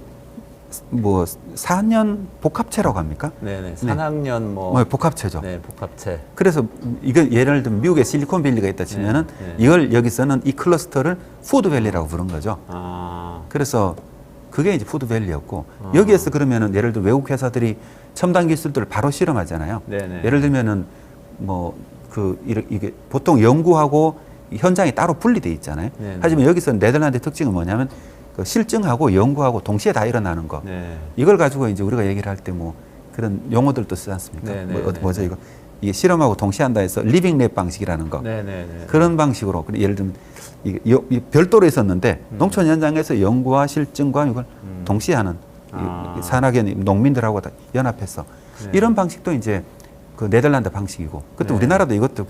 뭐 4년 복합체라고 합니까? 네네. 산학년 뭐 복합체죠. 네, 복합체. 그래서 이거 예를 들면 미국에 실리콘밸리가 있다 치면은 네. 이걸 여기서는 이 클러스터를 푸드밸리라고 부른 거죠. 아, 그래서 그게 이제 푸드밸리였고 여기에서 그러면은 예를 들어 외국 회사들이 첨단 기술들을 바로 실험하잖아요. 네네. 예를 들면은 뭐 이게 보통 연구하고 현장이 따로 분리돼 있잖아요. 네네. 하지만 여기서 네덜란드의 특징은 뭐냐면 그 실증하고 연구하고 동시에 다 일어나는 거. 네. 이걸 가지고 이제 우리가 얘기를 할 때 뭐 그런 용어들도 쓰지 않습니까? 네네네. 뭐죠 이거 이게 실험하고 동시에 한다 해서 리빙 랩 방식이라는 거. 네네네. 그런 방식으로 예를 들면 이게 별도로 있었는데 농촌 현장에서 연구와 실증과 이걸 동시에 하는 이 산학연 농민들하고 다 연합해서 네. 이런 방식도 이제 그 네덜란드 방식이고 그때 네. 우리나라도 이것도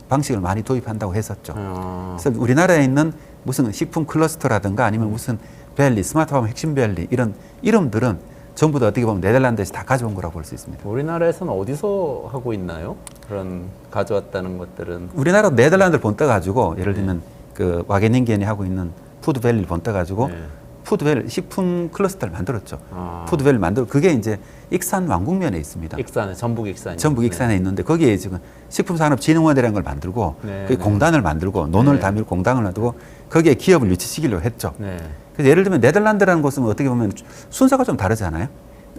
방식을 많이 도입한다고 했었죠. 아, 그래서 우리나라에 있는 무슨 식품 클러스터라든가 아니면 무슨 밸리, 스마트팜 핵심 밸리 이런 이름들은 전부 다 어떻게 보면 네덜란드에서 다 가져온 거라고 볼 수 있습니다. 우리나라에서는 어디서 하고 있나요? 그런 가져왔다는 것들은. 우리나라 네덜란드를 본떠 가지고 예를 들면 그 와게닝겐이 하고 있는 푸드밸리를 본떠 가지고 네. 푸드밸리 식품 클러스터를 만들었죠. 아. 푸드밸리 만들고 그게 이제 익산 왕국면에 있습니다. 익산에 전북 익산. 전북 익산에 있는데 거기에 지금 식품산업진흥원이라는 걸 만들고 네, 그 네. 공단을 만들고 논을 네. 다밀 공단을 만들고 거기에 기업을 유치시키려고 했죠. 네. 그래서 예를 들면 네덜란드라는 곳은 어떻게 보면 순서가 좀 다르잖아요.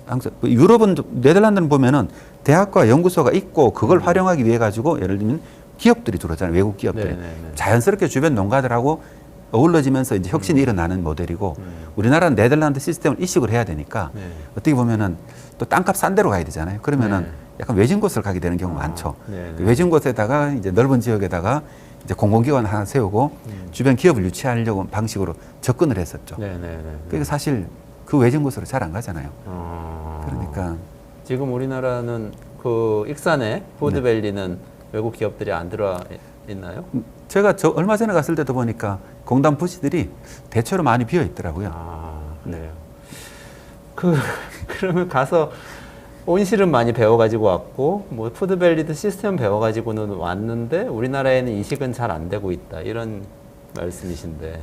항상 유럽은 네덜란드는 보면은 대학과 연구소가 있고 그걸 활용하기 위해 가지고 예를 들면 기업들이 들어오잖아요. 외국 기업들이 네, 네, 네. 자연스럽게 주변 농가들하고 어우러지면서 이제 혁신이 일어나는 모델이고 우리나라는 네덜란드 시스템을 이식을 해야 되니까 네. 어떻게 보면은 또 땅값 싼 데로 가야 되잖아요. 그러면은 네. 약간 외진 곳을 가게 되는 경우가 많죠. 네, 그 네. 외진 곳에다가 이제 넓은 지역에다가 이제 공공기관 하나 세우고 주변 기업을 유치하려고 방식으로 접근을 했었죠. 네, 네, 네. 그러니까 사실 그 외진 곳으로 잘 안 가잖아요. 아. 그러니까 지금 우리나라는 그 익산에 푸드밸리는 외국 기업들이 안 들어와 있나요? 제가 얼마 전에 갔을 때도 보니까 공단 부지들이 대체로 많이 비어 있더라고요. 아, 그래요. 그러면 가서 온실은 많이 배워가지고 왔고, 뭐 푸드밸리드 시스템 배워가지고는 왔는데 우리나라에는 이식은 잘 안 되고 있다 이런 말씀이신데.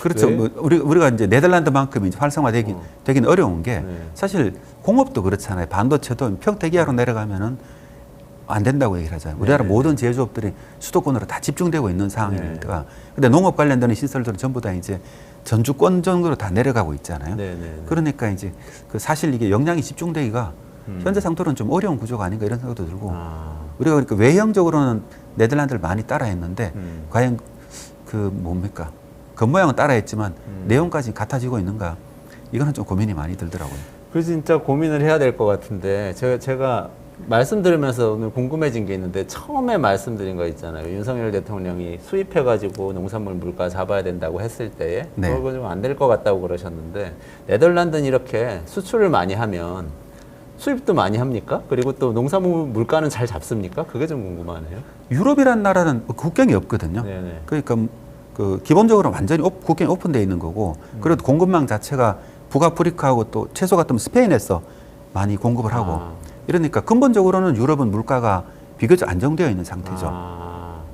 그렇죠. 왜? 뭐 우리가 이제 네덜란드만큼 이제 되긴 어려운 게 네. 사실 공업도 그렇잖아요. 반도체도 평택이하로 내려가면은 안 된다고 얘기를 하잖아요. 우리나라 네. 모든 제조업들이 수도권으로 다 집중되고 있는 상황이니까. 근데 농업 관련되는 시설들은 전부 다 이제 전주권 정도로 다 내려가고 있잖아요. 네네. 그러니까 이제 그 사실 이게 영향이 집중되기가 현재 상태로는 좀 어려운 구조가 아닌가 이런 생각도 들고 우리가 그러니까 외형적으로는 네덜란드를 많이 따라했는데 과연 그 뭡니까 겉모양은 따라했지만 내용까지 같아지고 있는가 이거는 좀 고민이 많이 들더라고요. 그래서 진짜 고민을 해야 될 것 같은데 제가 말씀 들으면서 오늘 궁금해진 게 있는데 처음에 말씀드린 거 있잖아요. 윤석열 대통령이 수입해가지고 농산물 물가 잡아야 된다고 했을 때에 네. 그거 좀 안 될 것 같다고 그러셨는데 네덜란드는 이렇게 수출을 많이 하면 수입도 많이 합니까? 그리고 또 농산물 물가는 잘 잡습니까? 그게 좀 궁금하네요. 유럽이란 나라는 국경이 없거든요. 네네. 그러니까 그 기본적으로 완전히 국경이 오픈되어 있는 거고 그래도 공급망 자체가 북아프리카하고 또 채소 같은 스페인에서 많이 공급을 하고 이러니까 근본적으로는 유럽은 물가가 비교적 안정되어 있는 상태죠.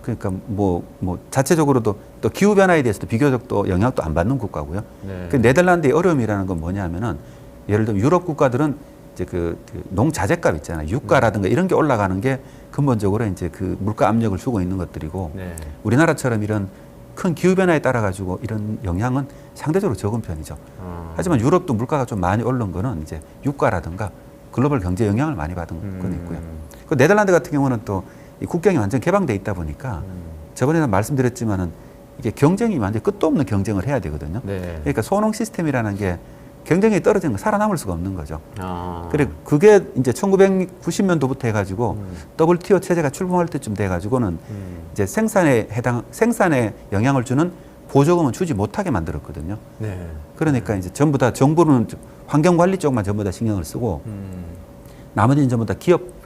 그러니까 뭐 자체적으로도 또 기후 변화에 대해서도 비교적 또 영향도 안 받는 국가고요. 네. 그 네덜란드의 어려움이라는 건 뭐냐면은 예를 들면 유럽 국가들은 이제 그 농자재값 있잖아요. 유가라든가 이런 게 올라가는 게 근본적으로 이제 그 물가 압력을 주고 있는 것들이고 네. 우리나라처럼 이런 큰 기후 변화에 따라 가지고 이런 영향은 상대적으로 적은 편이죠. 하지만 유럽도 물가가 좀 많이 오른 거는 이제 유가라든가 글로벌 경제 영향을 많이 받은 건 있고요. 그 네덜란드 같은 경우는 또 이 국경이 완전 개방돼 있다 보니까 저번에도 말씀드렸지만은 이게 경쟁이 완전 끝도 없는 경쟁을 해야 되거든요. 네. 그러니까 소농 시스템이라는 게 경쟁이 떨어지는 거 살아남을 수가 없는 거죠. 아. 그리고 그게 이제 1990년도부터 해가지고 WTO 체제가 출범할 때쯤 돼가지고는 이제 생산에 영향을 주는 보조금은 주지 못하게 만들었거든요. 네. 그러니까 이제 전부 다 정부는 환경 관리 쪽만 전부 다 신경을 쓰고 나머지는 전부 다 기업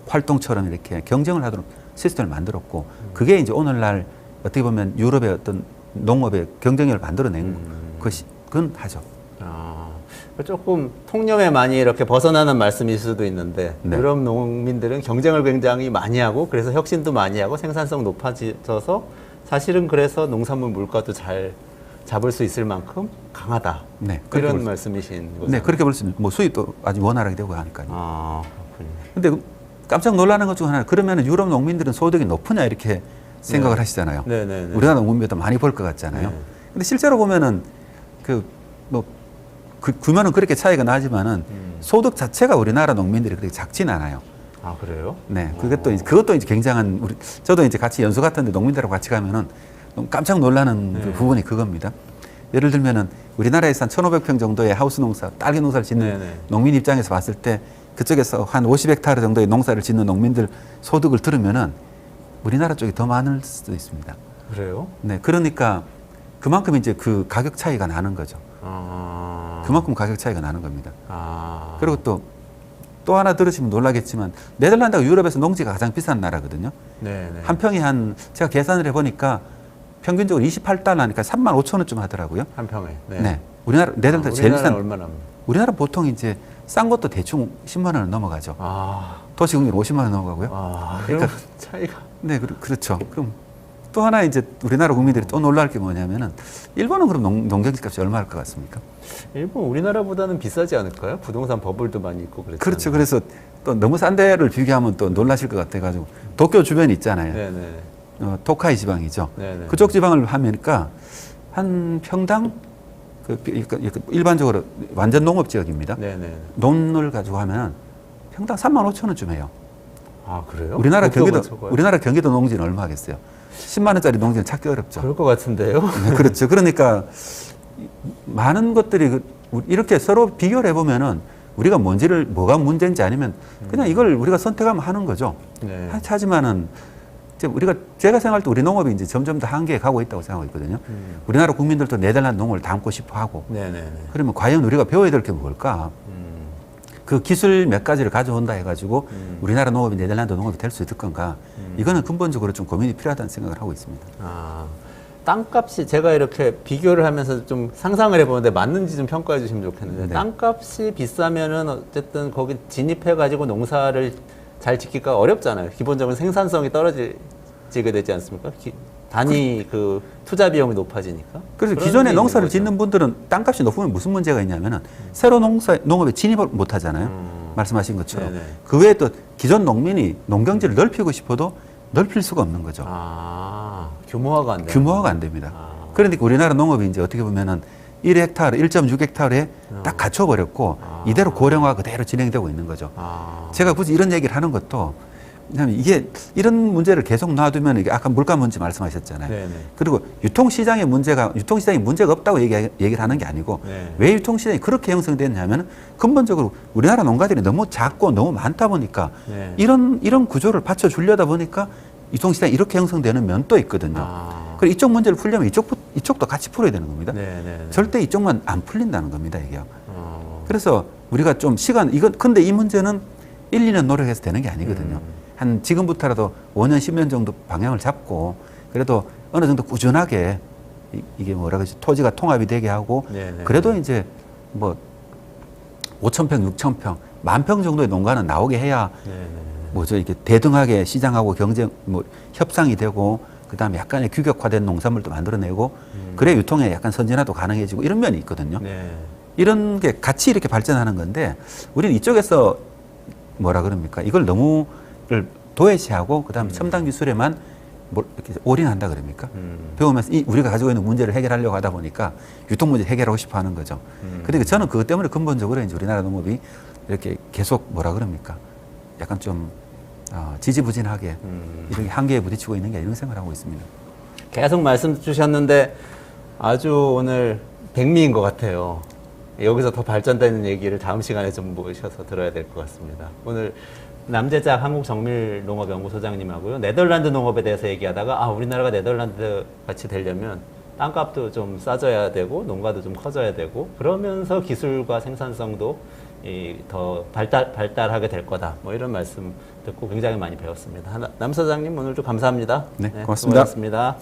활동처럼 이렇게 경쟁을 하도록 시스템을 만들었고 그게 이제 오늘날 어떻게 보면 유럽의 어떤 농업의 경쟁력을 만들어낸 그건 하죠. 조금 통념에 많이 이렇게 벗어나는 말씀일 수도 있는데 네. 유럽 농민들은 경쟁을 굉장히 많이 하고 그래서 혁신도 많이 하고 생산성 높아져서 사실은 그래서 농산물 물가도 잘 잡을 수 있을 만큼 강하다. 네, 그렇게 이런 볼 수- 말씀이신 거죠. 네, 그렇게 볼 수 있는 뭐 수입도 아주 원활하게 되고 하니까요. 아, 그렇군요. 근데 깜짝 놀라는 것 중 하나 그러면 유럽 농민들은 소득이 높으냐 이렇게 생각을 하시잖아요. 네네네. 우리나라 농민보다 많이 벌 것 같잖아요. 네. 근데 실제로 보면은 규모는 그렇게 차이가 나지만은 소득 자체가 우리나라 농민들이 그렇게 작진 않아요. 아, 그래요? 네, 그것도 이제 굉장한 저도 이제 같이 연수 같은데 농민들하고 같이 가면은 너무 깜짝 놀라는 네. 그 부분이 그겁니다. 예를 들면은 우리나라에서 한 1,500평 정도의 하우스 농사, 딸기 농사를 짓는 네네. 농민 입장에서 봤을 때 그쪽에서 한 50헥타르 정도의 농사를 짓는 농민들 소득을 들으면은 우리나라 쪽이 더 많을 수도 있습니다. 그래요? 네, 그러니까 그만큼 이제 그 가격 차이가 나는 거죠. 그만큼 가격 차이가 나는 겁니다. 그리고 또 하나 들으시면 놀라겠지만 네덜란드가 유럽에서 농지가 가장 비싼 나라거든요. 네네. 한 평이 제가 계산을 해보니까 평균적으로 28달러니까 35,000원쯤 하더라고요. 한 평에. 네. 우리나라 네덜란드 제일 우리나라는 비싼. 얼마나 합니까? 우리나라 보통 이제 싼 것도 대충 10만 원을 넘어가죠. 도시공인 50만 원 넘어가고요. 그러니까 차이가. 네, 그렇죠. 그럼 또 하나 이제 우리나라 국민들이 또 놀랄 게 뭐냐면은 일본은 그럼 농경지값이 얼마 할 것 같습니까? 일본 우리나라보다는 비싸지 않을까요? 부동산 버블도 많이 있고 그랬잖아요. 그렇죠. 그래서 또 너무 싼 데를 비교하면 또 놀라실 것 같아가지고 도쿄 주변 있잖아요. 네네. 토카이 지방이죠. 네네. 그쪽 지방을 하니까 한 평당 일반적으로 완전 농업 지역입니다. 네네. 논을 가지고 하면 평당 35,000원쯤 해요. 아, 그래요? 우리나라 도쿄가 경기도 농지는 얼마 하겠어요? 10만 원짜리 농지는 찾기 어렵죠. 그럴 것 같은데요. 네, 그렇죠. 그러니까 많은 것들이 이렇게 서로 비교를 해보면은 우리가 뭐가 문제인지 아니면 그냥 이걸 우리가 선택하면 하는 거죠. 네. 하지만은 이제 제가 생각할 때 우리 농업이 이제 점점 더 한계에 가고 있다고 생각하고 있거든요. 우리나라 국민들도 네덜란드 농업을 담고 싶어 하고. 네네네. 그러면 과연 우리가 배워야 될 게 뭘까? 그 기술 몇 가지를 가져온다 해가지고 우리나라 농업이 네덜란드 농업이 될 수 있을 건가? 이거는 근본적으로 좀 고민이 필요하다는 생각을 하고 있습니다. 땅값이 제가 이렇게 비교를 하면서 좀 상상을 해보는데 맞는지 좀 평가해 주시면 좋겠는데 네. 땅값이 비싸면은 어쨌든 거기 진입해가지고 농사를 잘 짓기가 어렵잖아요. 기본적으로 생산성이 떨어지게 되지 않습니까? 단위 그 투자 비용이 높아지니까. 그래서 그런 기존에 게 농사를 있는 거죠. 짓는 분들은 땅값이 높으면 무슨 문제가 있냐면은 새로 농업에 진입을 못 하잖아요. 말씀하신 것처럼. 네네. 그 외에 또 기존 농민이 농경지를 넓히고 싶어도 넓힐 수가 없는 거죠. 아, 규모화가 안 돼요. 규모화가 안 됩니다. 아. 그러니까 우리나라 농업이 이제 어떻게 보면은 1헥타르, 1.6헥타르에 딱 갇혀버렸고 이대로 고령화 그대로 진행되고 있는 거죠. 아. 제가 굳이 이런 얘기를 하는 것도 왜냐하면 이게 이런 문제를 계속 놔두면 이게 아까 물가 문제 말씀하셨잖아요. 네네. 그리고 유통시장이 문제가 없다고 얘기를 하는 게 아니고 네. 왜 유통시장이 그렇게 형성됐냐면 근본적으로 우리나라 농가들이 너무 작고 너무 많다 보니까 네. 이런 구조를 받쳐주려다 보니까 유통시장이 이렇게 형성되는 면도 있거든요. 아. 그리고 이쪽 문제를 풀려면 이쪽도 같이 풀어야 되는 겁니다. 네네. 절대 이쪽만 안 풀린다는 겁니다, 이게요. 어. 그래서 우리가 좀 근데 이 문제는 1, 2년 노력해서 되는 게 아니거든요. 한 지금부터라도 5년, 10년 정도 방향을 잡고 그래도 어느 정도 꾸준하게 이게 뭐라 그러지 토지가 통합이 되게 하고 네네. 그래도 이제 뭐 5,000평, 6,000평, 10,000평 정도의 농가는 나오게 해야 네네. 뭐죠 이게 대등하게 시장하고 경쟁 협상이 되고 그다음에 약간의 규격화된 농산물도 만들어내고 그래 유통에 약간 선진화도 가능해지고 이런 면이 있거든요. 네. 이런 게 같이 이렇게 발전하는 건데 우리는 이쪽에서 뭐라 그럽니까? 이걸 너무를 도외시하고 그다음에 첨단 기술에만 이렇게 올인한다 그럽니까? 배우면서 우리가 가지고 있는 문제를 해결하려고 하다 보니까 유통 문제 해결하고 싶어 하는 거죠. 그러니까 저는 그것 때문에 근본적으로 이제 우리나라 농업이 이렇게 계속 뭐라 그럽니까? 약간 좀 지지부진하게 이렇게 한계에 부딪히고 있는 게 이런 생각을 하고 있습니다. 계속 말씀 주셨는데 아주 오늘 백미인 것 같아요. 여기서 더 발전되는 얘기를 다음 시간에 좀 모셔서 들어야 될 것 같습니다. 오늘 남재작 한국정밀농업연구소장님하고요. 네덜란드 농업에 대해서 얘기하다가 우리나라가 네덜란드 같이 되려면 땅값도 좀 싸져야 되고 농가도 좀 커져야 되고 그러면서 기술과 생산성도 더 발달하게 될 거다. 뭐 이런 말씀 듣고 굉장히 많이 배웠습니다. 남 소장님 오늘도 감사합니다. 네, 고맙습니다. 수고하셨습니다.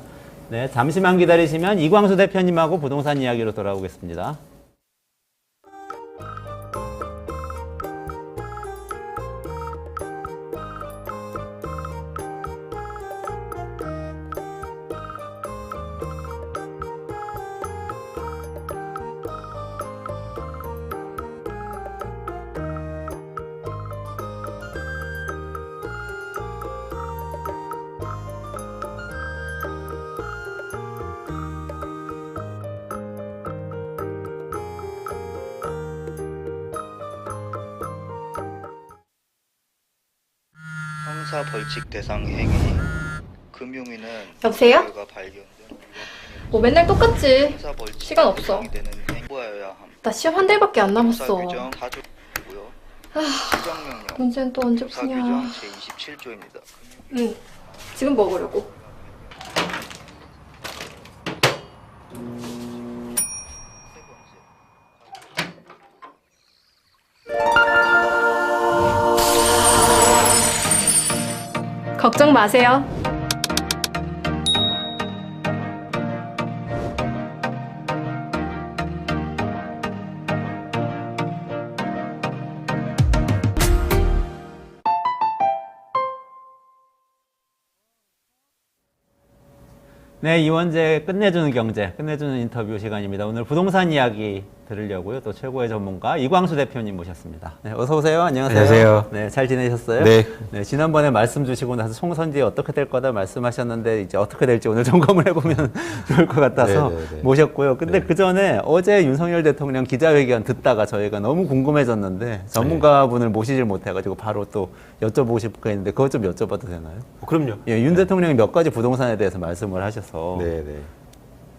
네, 잠시만 기다리시면 이광수 대표님하고 부동산 이야기로 돌아오겠습니다. 형사 벌칙 대상 행위 금융위는 여보세요? 결과 발견된 뭐 맨날 똑같지. 형사 벌칙 시간 없어. 대상이 되는 행위 보아야 함. 나 시험 한 달밖에 안 형사 남았어. 규정 4조고요. 수정명령 문제는 또 언제 형사 푸냐. 규정 제27조입니다. 응. 지금 먹으려고. 걱정 마세요. 네, 이원재 끝내주는 경제, 끝내주는 인터뷰 시간입니다. 오늘 부동산 이야기 들으려고요. 또 최고의 전문가 이광수 대표님 모셨습니다. 네, 어서 오세요. 안녕하세요. 안녕하세요. 네, 잘 지내셨어요? 네. 지난번에 말씀 주시고 나서 총선 뒤에 어떻게 될 거다 말씀하셨는데 이제 어떻게 될지 오늘 점검을 해보면 좋을 것 같아서 모셨고요. 근데 그 전에 어제 윤석열 대통령 기자회견 듣다가 저희가 너무 궁금해졌는데 전문가분을 모시질 못해가지고 바로 또 여쭤보고 싶고 했는데 그것 좀 여쭤봐도 되나요? 그럼요. 예, 윤 대통령이 몇 가지 부동산에 대해서 말씀을 하셔서 네.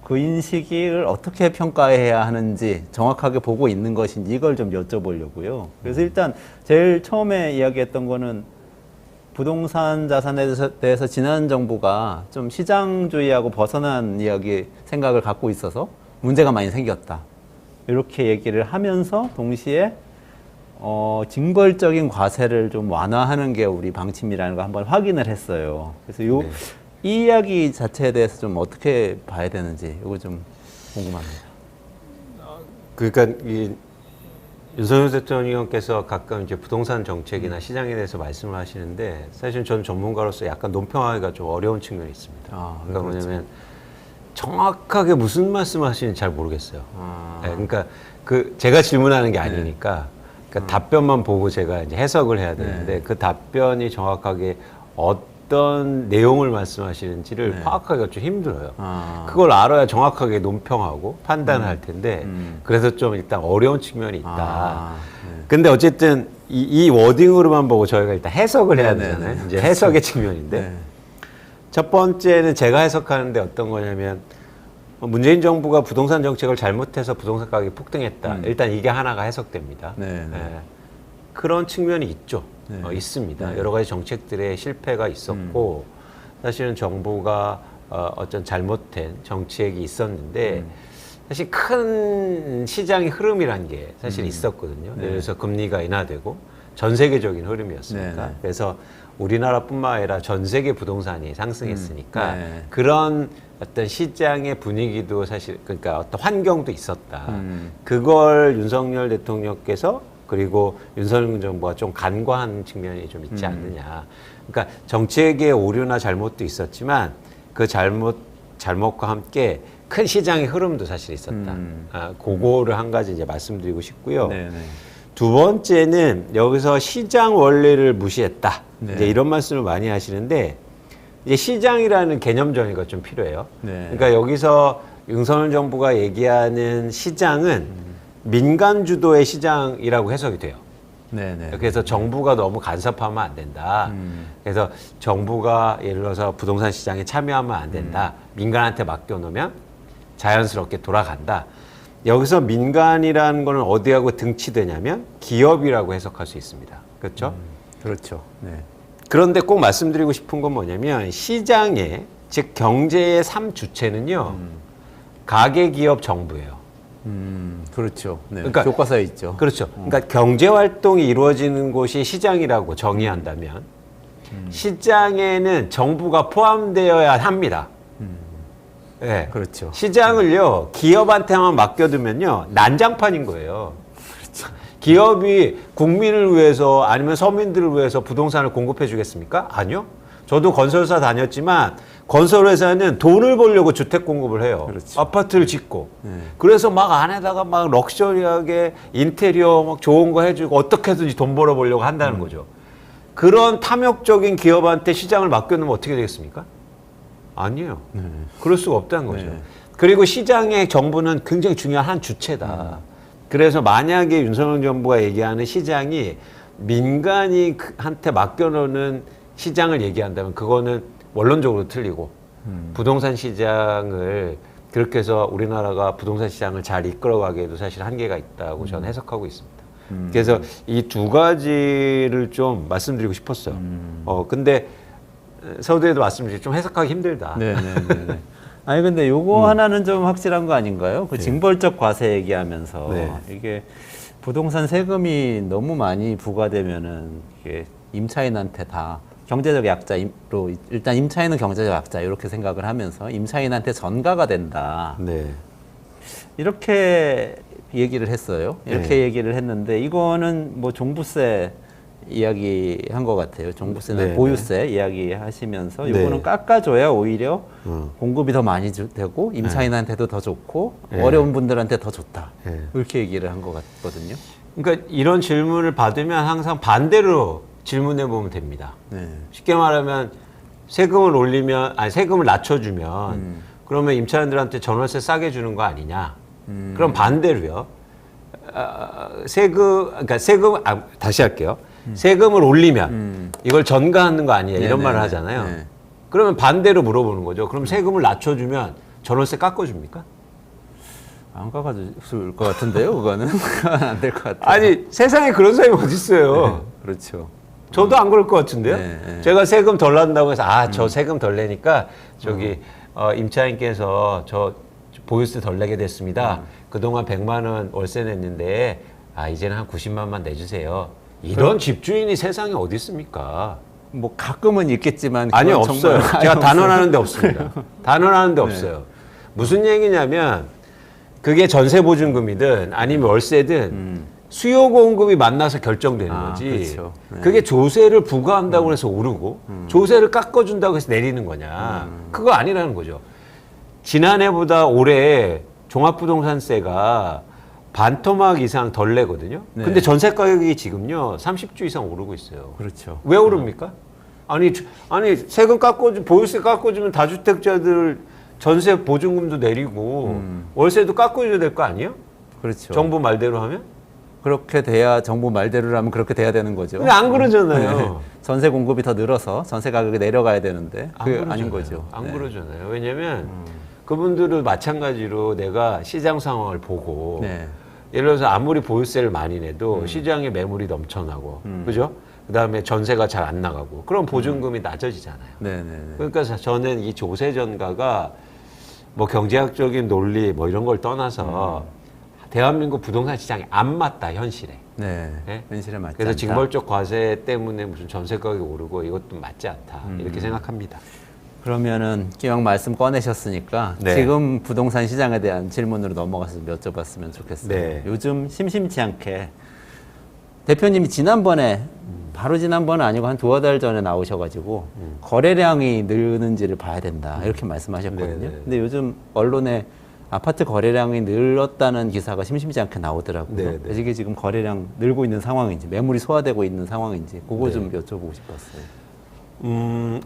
그 인식을 어떻게 평가해야 하는지 정확하게 보고 있는 것인지 이걸 좀 여쭤보려고요. 그래서 일단 제일 처음에 이야기했던 거는 부동산 자산에 대해서 지난 정부가 좀 시장주의하고 벗어난 생각을 갖고 있어서 문제가 많이 생겼다. 이렇게 얘기를 하면서 동시에 징벌적인 과세를 좀 완화하는 게 우리 방침이라는 걸 한번 확인을 했어요. 그래서 이 이야기 자체에 대해서 좀 어떻게 봐야 되는지 이거 좀 궁금합니다. 그러니까 이 윤석열 대통령께서 가끔 이제 부동산 정책이나 시장에 대해서 말씀을 하시는데 사실은 저는 전문가로서 약간 논평하기가 좀 어려운 측면이 있습니다. 그러니까 뭐냐면 정확하게 무슨 말씀하시는지 잘 모르겠어요. 네, 그러니까 그 제가 질문하는 게 아니니까 그러니까 답변만 보고 제가 이제 해석을 해야 되는데 그 답변이 정확하게 어떤 내용을 말씀하시는지를 파악하기가 좀 힘들어요. 그걸 알아야 정확하게 논평하고 판단을 할 텐데 그래서 좀 일단 어려운 측면이 있다. 근데 어쨌든 이 워딩으로만 보고 저희가 일단 해석을 해야 되잖아요. 이제 해석의 측면인데 첫 번째는 제가 해석하는데 어떤 거냐면 문재인 정부가 부동산 정책을 잘못해서 부동산 가격이 폭등했다. 일단 이게 하나가 해석됩니다. 네. 그런 측면이 있죠. 있습니다. 여러 가지 정책들의 실패가 있었고 사실은 정부가 어떤 잘못된 정책이 있었는데 사실 큰 시장의 흐름이란 게 사실 있었거든요. 예를 들어서 금리가 인하되고 전 세계적인 흐름이었으니까. 그래서 우리나라뿐만 아니라 전 세계 부동산이 상승했으니까 그런 어떤 시장의 분위기도 사실 그러니까 어떤 환경도 있었다. 그걸 윤석열 대통령께서 그리고 윤석열 정부가 좀 간과한 측면이 좀 있지 않느냐. 그러니까 정책의 오류나 잘못도 있었지만 그 잘못과 함께 큰 시장의 흐름도 사실 있었다. 그거를 한 가지 이제 말씀드리고 싶고요. 두 번째는 여기서 시장 원리를 무시했다. 이제 이런 말씀을 많이 하시는데 이제 시장이라는 개념 정의가 좀 필요해요. 그러니까 여기서 윤석열 정부가 얘기하는 시장은 민간 주도의 시장이라고 해석이 돼요. 그래서 정부가 너무 간섭하면 안 된다. 그래서 정부가 예를 들어서 부동산 시장에 참여하면 안 된다. 민간한테 맡겨놓으면 자연스럽게 돌아간다. 여기서 민간이라는 거는 어디하고 등치되냐면 기업이라고 해석할 수 있습니다. 그렇죠? 그렇죠. 그런데 꼭 말씀드리고 싶은 건 뭐냐면 시장의 즉 경제의 3주체는요. 가계, 기업, 정부예요. 그렇죠. 그러니까 교과서에 있죠. 그렇죠. 그러니까 경제 활동이 이루어지는 곳이 시장이라고 정의한다면 시장에는 정부가 포함되어야 합니다. 네. 그렇죠. 시장을요 기업한테만 맡겨두면요 난장판인 거예요. 기업이 국민을 위해서 아니면 서민들을 위해서 부동산을 공급해 주겠습니까? 아니요. 저도 건설사 다녔지만 건설회사는 돈을 벌려고 주택 공급을 해요. 아파트를 짓고. 그래서 막 안에다가 막 럭셔리하게 인테리어 막 좋은 거 해주고 어떻게든지 돈 벌어보려고 한다는 거죠. 그런 탐욕적인 기업한테 시장을 맡겨놓으면 어떻게 되겠습니까? 아니에요. 그럴 수가 없다는 거죠. 그리고 시장의 정부는 굉장히 중요한 한 주체다. 그래서 만약에 윤석열 정부가 얘기하는 시장이 민간이 한테 맡겨놓는 시장을 얘기한다면 그거는 원론적으로 틀리고 부동산 시장을 그렇게 해서 우리나라가 부동산 시장을 잘 이끌어가기에도 사실 한계가 있다고 저는 해석하고 있습니다. 그래서 이 두 가지를 좀 말씀드리고 싶었어요. 근데 서두에도 말씀드렸지만 좀 해석하기 힘들다. 아니 근데 요거 하나는 좀 확실한 거 아닌가요? 그 징벌적 과세 얘기하면서 이게 부동산 세금이 너무 많이 부과되면은 이게 임차인한테 다 경제적 약자로 일단 임차인은 경제적 약자 이렇게 생각을 하면서 임차인한테 전가가 된다. 이렇게 얘기를 했어요. 이렇게 얘기를 했는데 이거는 뭐 종부세 이야기한 것 같아요. 종부세나 보유세 이야기하시면서 이거는 깎아줘야 오히려 공급이 더 많이 되고 임차인한테도 더 좋고 어려운 분들한테 더 좋다. 이렇게 얘기를 한 것 같거든요. 그러니까 이런 질문을 받으면 항상 반대로 질문해 보면 됩니다. 쉽게 말하면 세금을 올리면 아니 세금을 낮춰주면 그러면 임차인들한테 전월세 싸게 주는 거 아니냐? 그럼 반대로요. 다시 할게요. 세금을 올리면 이걸 전가하는 거 아니냐 이런 말을 하잖아요. 그러면 반대로 물어보는 거죠. 그럼 세금을 낮춰주면 전월세 깎아줍니까? 안 깎아줄 것 같은데요, 그거는 안 될 것 같아요. 아니 세상에 그런 사람이 어디 있어요? 그렇죠. 저도 안 그럴 것 같은데요. 제가 세금 덜 난다고 해서 저 세금 덜 내니까 저기 임차인께서 저 보유세 덜 내게 됐습니다. 그동안 100만 원 월세 냈는데 이제는 한 90만만 내주세요. 이런 집주인이 세상에 어디 있습니까? 뭐 가끔은 있겠지만 아니요, 그건 없어요. 정말 제가 아예 단언하는데 없습니다. 단언하는데 네. 없어요. 무슨 얘기냐면 그게 전세 보증금이든 아니면 월세든 수요 공급이 만나서 결정되는 거지. 그렇죠. 네. 그게 조세를 부과한다고 해서 오르고 조세를 깎아준다고 해서 내리는 거냐. 그거 아니라는 거죠. 지난해보다 올해 종합부동산세가 반토막 이상 덜 내거든요. 네. 근데 전세 가격이 지금요 30주 이상 오르고 있어요. 그렇죠. 왜 오릅니까? 아니 세금 깎아주 보유세 깎아주면 다주택자들 전세 보증금도 내리고 월세도 깎아줘야 될 거 아니에요? 그렇죠. 정부 말대로 하면? 그렇게 돼야 정부 말대로라면 그렇게 돼야 되는 거죠. 근데 안 그러잖아요. 네. 전세 공급이 더 늘어서 전세 가격이 내려가야 되는데 그게 그러잖아요. 아닌 거죠. 안 네. 그러잖아요. 왜냐면 그분들은 마찬가지로 내가 시장 상황을 보고 네. 예를 들어서 아무리 보유세를 많이 내도 시장에 매물이 넘쳐나고 그죠? 그다음에 전세가 잘 안 나가고 그럼 보증금이 낮아지잖아요. 네, 네, 네. 그러니까 저는 이 조세 전가가 뭐 경제학적인 논리 뭐 이런 걸 떠나서 대한민국 부동산 시장에 안 맞다 현실에. 네. 네? 현실에 맞지 그래서 않다. 징벌적 과세 때문에 무슨 전세 가격이 오르고 이것도 맞지 않다 이렇게 생각합니다. 그러면은 기왕 말씀 꺼내셨으니까 네. 지금 부동산 시장에 대한 질문으로 넘어가서 여쭤봤으면 좋겠어요. 네. 요즘 심심치 않게 대표님이 지난번에 바로 지난번은 아니고 한 두어 달 전에 나오셔가지고 거래량이 느는지를 봐야 된다 이렇게 말씀하셨거든요. 네, 네. 근데 요즘 언론에 아파트 거래량이 늘었다는 기사가 심심치 않게 나오더라고요. 네, 네. 그래서 이게 지금 거래량 늘고 있는 상황인지 매물이 소화되고 있는 상황인지 그거 네. 좀 여쭤보고 싶었어요.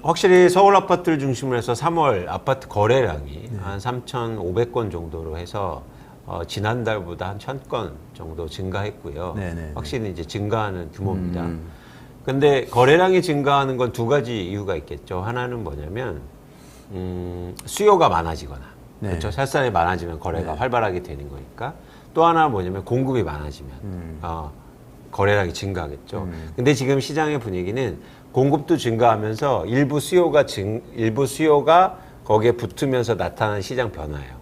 확실히 서울 아파트를 중심으로 해서 3월 아파트 거래량이 한 3,500건 정도로 해서 지난달보다 한 1,000건 정도 증가했고요. 네네. 확실히 이제 증가하는 규모입니다. 근데 거래량이 증가하는 건 두 가지 이유가 있겠죠. 하나는 뭐냐면 수요가 많아지거나 네. 그렇죠. 살산이 많아지면 거래가 활발하게 되는 거니까. 또 하나 뭐냐면 공급이 많아지면 거래량이 증가하겠죠. 근데 지금 시장의 분위기는 공급도 증가하면서 일부 수요가 거기에 붙으면서 나타나는 시장 변화예요.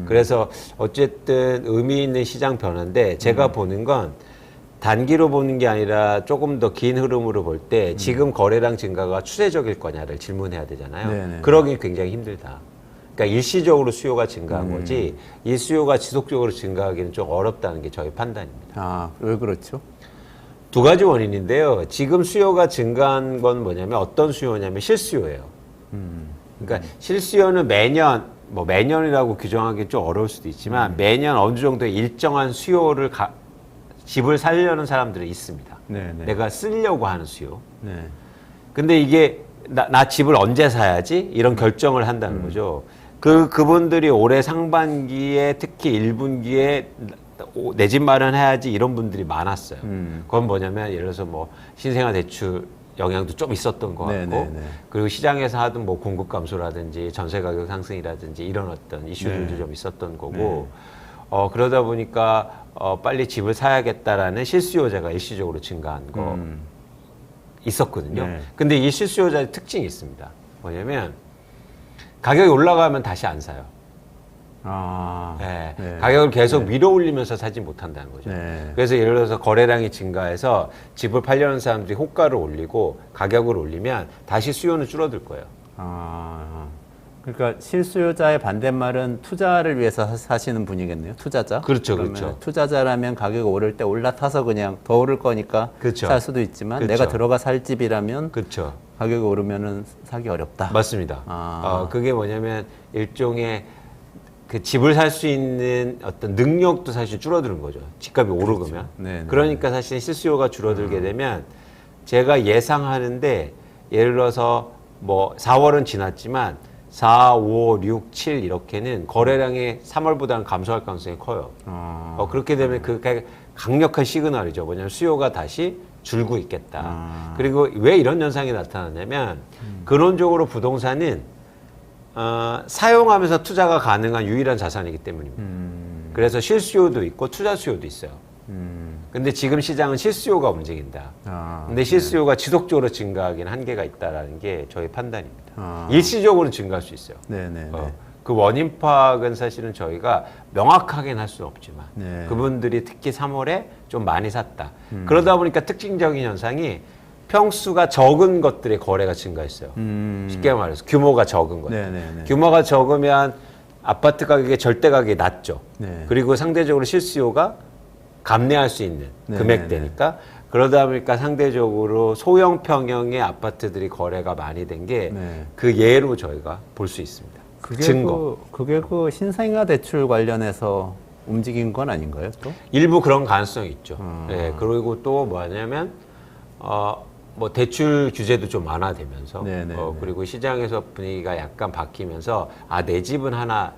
그래서 어쨌든 의미 있는 시장 변화인데 제가 보는 건 단기로 보는 게 아니라 조금 더 긴 흐름으로 볼 때 지금 거래량 증가가 추세적일 거냐를 질문해야 되잖아요. 네네. 그러기 굉장히 힘들다. 그러니까 일시적으로 수요가 증가한 거지 이 수요가 지속적으로 증가하기는 좀 어렵다는 게 저희 판단입니다. 아, 왜 그렇죠? 두 가지 원인인데요. 지금 수요가 증가한 건 뭐냐면 어떤 수요냐면 실수요예요. 그러니까 실수요는 매년이라고 규정하기 좀 어려울 수도 있지만 매년 어느 정도의 일정한 수요를 집을 살려는 사람들이 있습니다. 네, 네. 내가 쓰려고 하는 수요. 네. 근데 이게 나 집을 언제 사야지? 이런 결정을 한다는 거죠. 그분들이 올해 상반기에 특히 1분기에 내 집 마련해야지 이런 분들이 많았어요. 그건 뭐냐면 예를 들어서 뭐 신생아 대출 영향도 좀 있었던 것 같고 네네네. 그리고 시장에서 하던 뭐 공급 감소라든지 전세 가격 상승이라든지 이런 어떤 이슈들도 네. 좀 있었던 거고 그러다 보니까 빨리 집을 사야겠다라는 실수요자가 일시적으로 증가한 거 있었거든요. 네. 근데 이 실수요자의 특징이 있습니다. 뭐냐면 가격이 올라가면 다시 안 사요. 아, 네. 네. 가격을 계속 밀어 올리면서 사지 못한다는 거죠. 네. 그래서 예를 들어서 거래량이 증가해서 집을 팔려는 사람들이 호가를 올리고 가격을 올리면 다시 수요는 줄어들 거예요. 아, 그러니까 실수요자의 반대말은 투자를 위해서 사시는 분이겠네요. 투자자. 그렇죠, 그러면 그렇죠. 투자자라면 가격이 오를 때 올라타서 그냥 더 오를 거니까 그렇죠. 살 수도 있지만 그렇죠. 내가 들어가 살 집이라면 그렇죠. 가격이 오르면은 사기 어렵다. 맞습니다. 아. 그게 뭐냐면 일종의 그 집을 살 수 있는 어떤 능력도 사실 줄어드는 거죠. 집값이 오르면. 네네. 그러니까 사실 실수요가 줄어들게 되면 제가 예상하는데 예를 들어서 뭐 4월은 지났지만 4, 5, 6, 7 이렇게는 거래량이 3월보다는 감소할 가능성이 커요. 그렇게 되면 그 강력한 시그널이죠. 뭐냐면 수요가 다시 줄고 있겠다. 그리고 왜 이런 현상이 나타나냐면 근원적으로 부동산은 사용하면서 투자가 가능한 유일한 자산이기 때문입니다. 그래서 실수요도 있고 투자 수요도 있어요. 근데 지금 시장은 실수요가 움직인다. 근데 실수요가 지속적으로 증가하기는 한계가 있다라는 게 저희 판단입니다. 일시적으로 증가할 수 있어요. 네네. 그 원인 파악은 사실은 저희가 명확하게는 할 수는 없지만 네. 그분들이 특히 3월에 좀 많이 샀다. 그러다 보니까 특징적인 현상이 평수가 적은 것들의 거래가 증가했어요. 쉽게 말해서 규모가 적은 것. 네네네. 규모가 적으면 아파트 가격의 절대 가격이 낮죠. 네. 그리고 상대적으로 실수요가 감내할 수 있는 네, 금액대니까 그러다 보니까 상대적으로 소형 평형의 아파트들이 거래가 많이 된 게 그 네. 예로 저희가 볼 수 있습니다. 증거. 그게 그 신생아 대출 관련해서 움직인 건 아닌가요, 또? 일부 그런 가능성이 있죠. 예, 그리고 또 뭐냐면 뭐 대출 규제도 좀 완화되면서 네네네. 그리고 시장에서 분위기가 약간 바뀌면서 내 집은 하나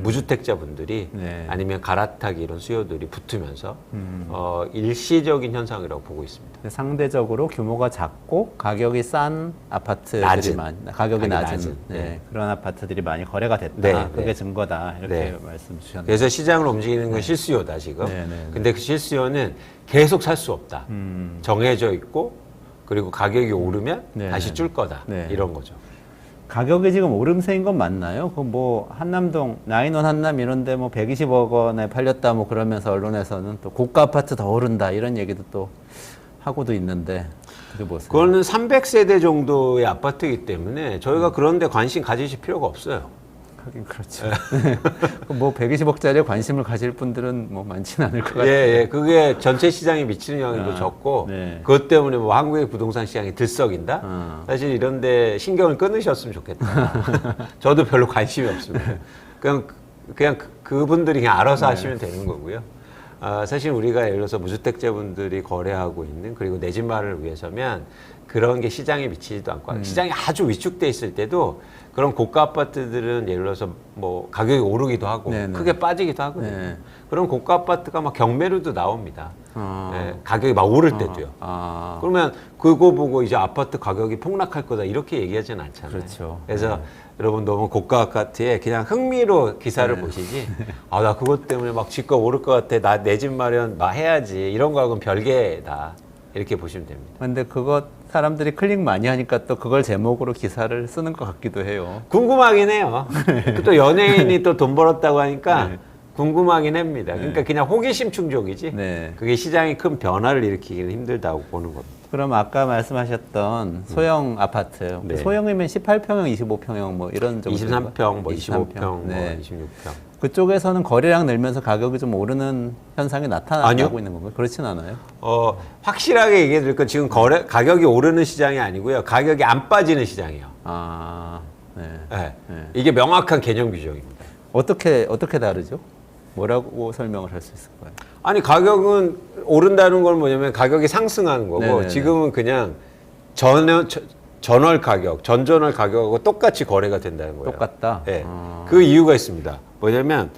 무주택자 분들이 네. 아니면 갈아타기 이런 수요들이 붙으면서 일시적인 현상이라고 보고 있습니다. 근데 상대적으로 규모가 작고 가격이 싼 아파트들이 낮은. 가격이 낮은 낮은. 네, 네. 그런 아파트들이 많이 거래가 됐다. 네, 그게 네. 증거다. 이렇게 네. 말씀 주셨네요. 그래서 시장을 움직이는 건 실수요다 지금. 네, 네, 네. 근데 그 실수요는 계속 살 수 없다. 정해져 있고 그리고 가격이 오르면 네, 다시 네. 줄 거다. 네. 이런 거죠. 가격이 지금 오름세인 건 맞나요? 그 뭐 한남동 나인원 한남 이런데 뭐 120억 원에 팔렸다 뭐 그러면서 언론에서는 또 고가 아파트 더 오른다 이런 얘기도 또 하고도 있는데 어떻게 보세요? 그거는 300세대 정도의 아파트이기 때문에 저희가 그런 데 관심 가지실 필요가 없어요. 하긴 그렇죠. 뭐 120억짜리에 관심을 가질 분들은 뭐 많지는 않을 것 같아요. 예, 그게 전체 시장에 미치는 영향도 적고 네. 그것 때문에 뭐 한국의 부동산 시장이 들썩인다? 사실 이런데 신경을 끊으셨으면 좋겠다. 저도 별로 관심이 없습니다. 그냥 그분들이 그냥 알아서 하시면 되는 거고요. 사실 우리가 예를 들어서 무주택자분들이 거래하고 있는 그리고 내 집 마련을 위해서면 그런 게 시장에 미치지도 않고 시장이 아주 위축돼 있을 때도 그런 고가 아파트들은 예를 들어서 뭐 가격이 오르기도 하고 네네. 크게 빠지기도 하거든요. 네. 그런 고가 아파트가 막 경매로도 나옵니다. 아. 예, 가격이 막 오를 때도요. 아, 그러면 그거 보고 이제 아파트 가격이 폭락할 거다 이렇게 얘기하지는 않잖아요. 그렇죠. 그래서 여러분 너무 고가 아파트에 그냥 흥미로 기사를 보시지. 나 그것 때문에 막 집값 오를 것 같아. 나 내 집 마련 나 해야지. 이런 거하고는 별개다. 이렇게 보시면 됩니다. 근데 그거 사람들이 클릭 많이 하니까 또 그걸 제목으로 기사를 쓰는 것 같기도 해요. 궁금하긴 해요. 또 연예인이 또 돈 벌었다고 하니까 네. 궁금하긴 합니다. 그러니까 그냥 호기심 충족이지. 네. 그게 시장에 큰 변화를 일으키기는 힘들다고 보는 겁니다. 그럼 아까 말씀하셨던 소형 아파트, 네. 소형이면 18평형, 25평형 뭐 이런 정도 23평, 뭐 25평, 네. 뭐 26평. 그쪽에서는 거래량 늘면서 가격이 좀 오르는 현상이 나타나고 아니요. 있는 건가요? 그렇진 않아요. 확실하게 얘기해 드릴 건 지금 가격이 오르는 시장이 아니고요. 가격이 안 빠지는 시장이에요. 아, 네. 네. 네. 이게 명확한 개념 규정입니다. 어떻게 다르죠? 뭐라고 설명을 할 수 있을까요? 아니, 가격은 오른다는 건 뭐냐면 가격이 상승하는 거고 네네네. 지금은 그냥 전월 가격, 전전월 가격하고 똑같이 거래가 된다는 거예요. 똑같다? 네. 아. 그 이유가 있습니다. 뭐냐면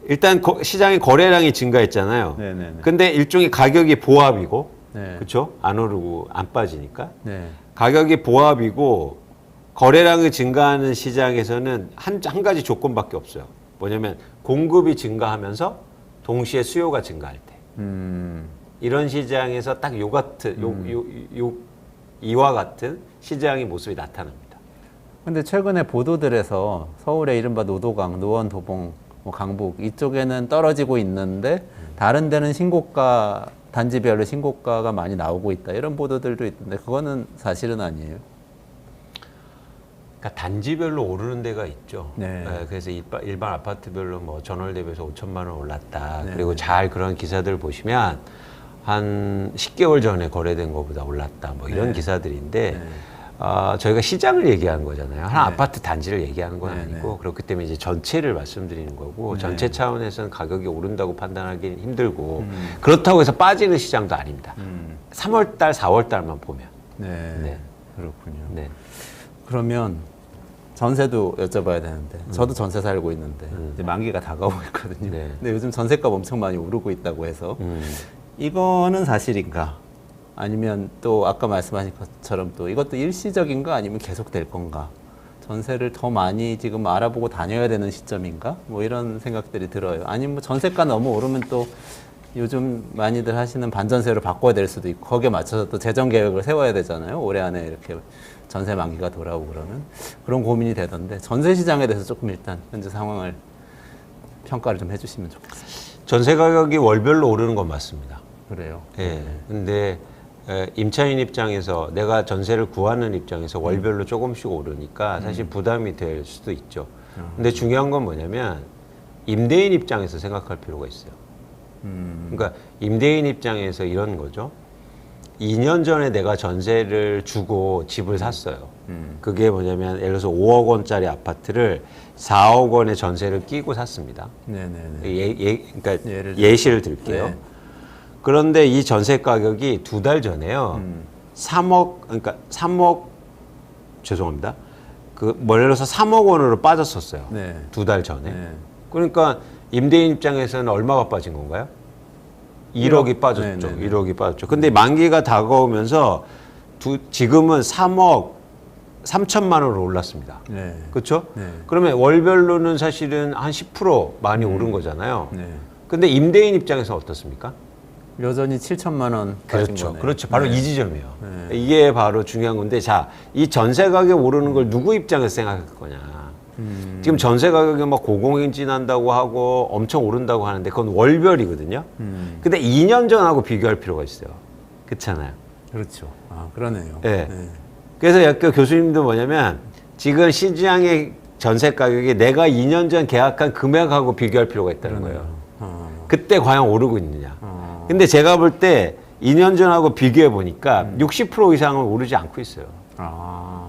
일단 시장의 거래량이 증가했잖아요. 네네네. 근데 일종의 가격이 보합이고 네. 그렇죠? 안 오르고 안 빠지니까. 네. 가격이 보합이고 거래량이 증가하는 시장에서는 한 가지 조건밖에 없어요. 뭐냐면 공급이 증가하면서 동시에 수요가 증가할 때. 이런 시장에서 딱 이와 같은 시장의 모습이 나타납니다. 근데 최근에 보도들에서 서울의 이른바 노도강, 노원, 도봉, 뭐 강북 이쪽에는 떨어지고 있는데 다른 데는 신고가, 단지별로 신고가가 많이 나오고 있다 이런 보도들도 있던데 그거는 사실은 아니에요. 그러니까 단지별로 오르는 데가 있죠. 네. 그래서 일반 아파트별로 뭐 전월 대비해서 5천만 원 올랐다. 네. 그리고 잘 그런 기사들 보시면 한 10개월 전에 거래된 것보다 올랐다. 뭐 이런 네. 기사들인데 네. 저희가 시장을 얘기하는 거잖아요. 한 네. 아파트 단지를 얘기하는 건 네, 아니고 네. 그렇기 때문에 이제 전체를 말씀드리는 거고 네. 전체 차원에서는 가격이 오른다고 판단하기 힘들고 그렇다고 해서 빠지는 시장도 아닙니다. 3월 달, 4월 달만 보면. 네. 네. 그렇군요. 네. 그러면 전세도 여쭤봐야 되는데 저도 전세 살고 있는데 이제 만기가 다가오고 있거든요. 네. 근데 요즘 전세값 엄청 많이 오르고 있다고 해서 음. 이거는 사실인가? 아니면 또 아까 말씀하신 것처럼 또 이것도 일시적인가 아니면 계속 될 건가? 전세를 더 많이 지금 알아보고 다녀야 되는 시점인가? 뭐 이런 생각들이 들어요. 아니면 뭐 전세가 너무 오르면 또 요즘 많이들 하시는 반전세로 바꿔야 될 수도 있고 거기에 맞춰서 또 재정 계획을 세워야 되잖아요. 올해 안에 이렇게 전세 만기가 돌아오고 그러면 그런 고민이 되던데 전세 시장에 대해서 조금 일단 현재 상황을 평가를 좀 해주시면 좋겠어요. 전세 가격이 월별로 오르는 건 맞습니다. 그래요. 예. 근데 임차인 입장에서 내가 전세를 구하는 입장에서 월별로 조금씩 오르니까 사실 부담이 될 수도 있죠. 근데 중요한 건 뭐냐면 임대인 입장에서 생각할 필요가 있어요. 그러니까 임대인 입장에서 이런 거죠. 2년 전에 내가 전세를 주고 집을 샀어요. 그게 뭐냐면 예를 들어서 5억 원짜리 아파트를 4억 원의 전세를 끼고 샀습니다. 네네네. 그러니까 예를 들어서. 예시를 들게요. 네. 그런데 이 전세 가격이 2달 전에요. 3억 죄송합니다. 예를 들어서 3억 원으로 빠졌었어요. 네. 2달 전에. 네. 그러니까 임대인 입장에서는 얼마가 빠진 건가요? 1억이 빠졌죠. 네네네. 1억이 빠졌죠. 근데 만기가 다가오면서 지금은 3억 3천만 원으로 올랐습니다. 네. 그렇죠? 네. 그러면 월별로는 사실은 한 10% 많이 오른 거잖아요. 네. 근데 임대인 입장에서는 어떻습니까? 여전히 7천만 원 빠진 그렇죠. 거네요. 그렇죠. 바로 네. 이 지점이에요. 네. 이게 바로 중요한 건데, 자, 이 전세 가격 오르는 걸 누구 입장에서 생각할 거냐. 지금 전세 가격이 막 고공행진한다고 하고 엄청 오른다고 하는데 그건 월별이거든요. 근데 2년 전하고 비교할 필요가 있어요. 그렇잖아요. 그렇죠. 아, 그러네요. 네. 그래서 약간 교수님도 뭐냐면 지금 시장의 전세 가격이 내가 2년 전 계약한 금액하고 비교할 필요가 있다는 거예요. 그때 과연 오르고 있느냐. 근데 제가 볼 때 2년 전하고 비교해 보니까 60% 이상은 오르지 않고 있어요. 아,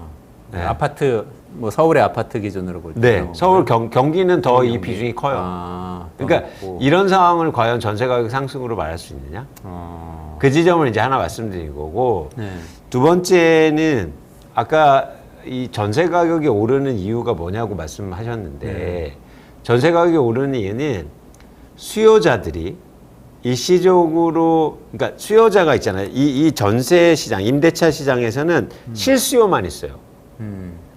네. 아파트 뭐 서울의 아파트 기준으로 볼 때. 네. 서울 경기는 더 이 비중이 커요. 아, 그러니까 또 이런 상황을 과연 전세 가격 상승으로 말할 수 있느냐? 그 지점을 이제 하나 말씀드린 거고, 네. 두 번째는 아까 이 전세 가격이 오르는 이유가 뭐냐고 말씀하셨는데, 전세 가격이 오르는 이유는 수요자들이 일시적으로, 그러니까 수요자가 있잖아요. 이 전세 시장, 임대차 시장에서는 실수요만 있어요.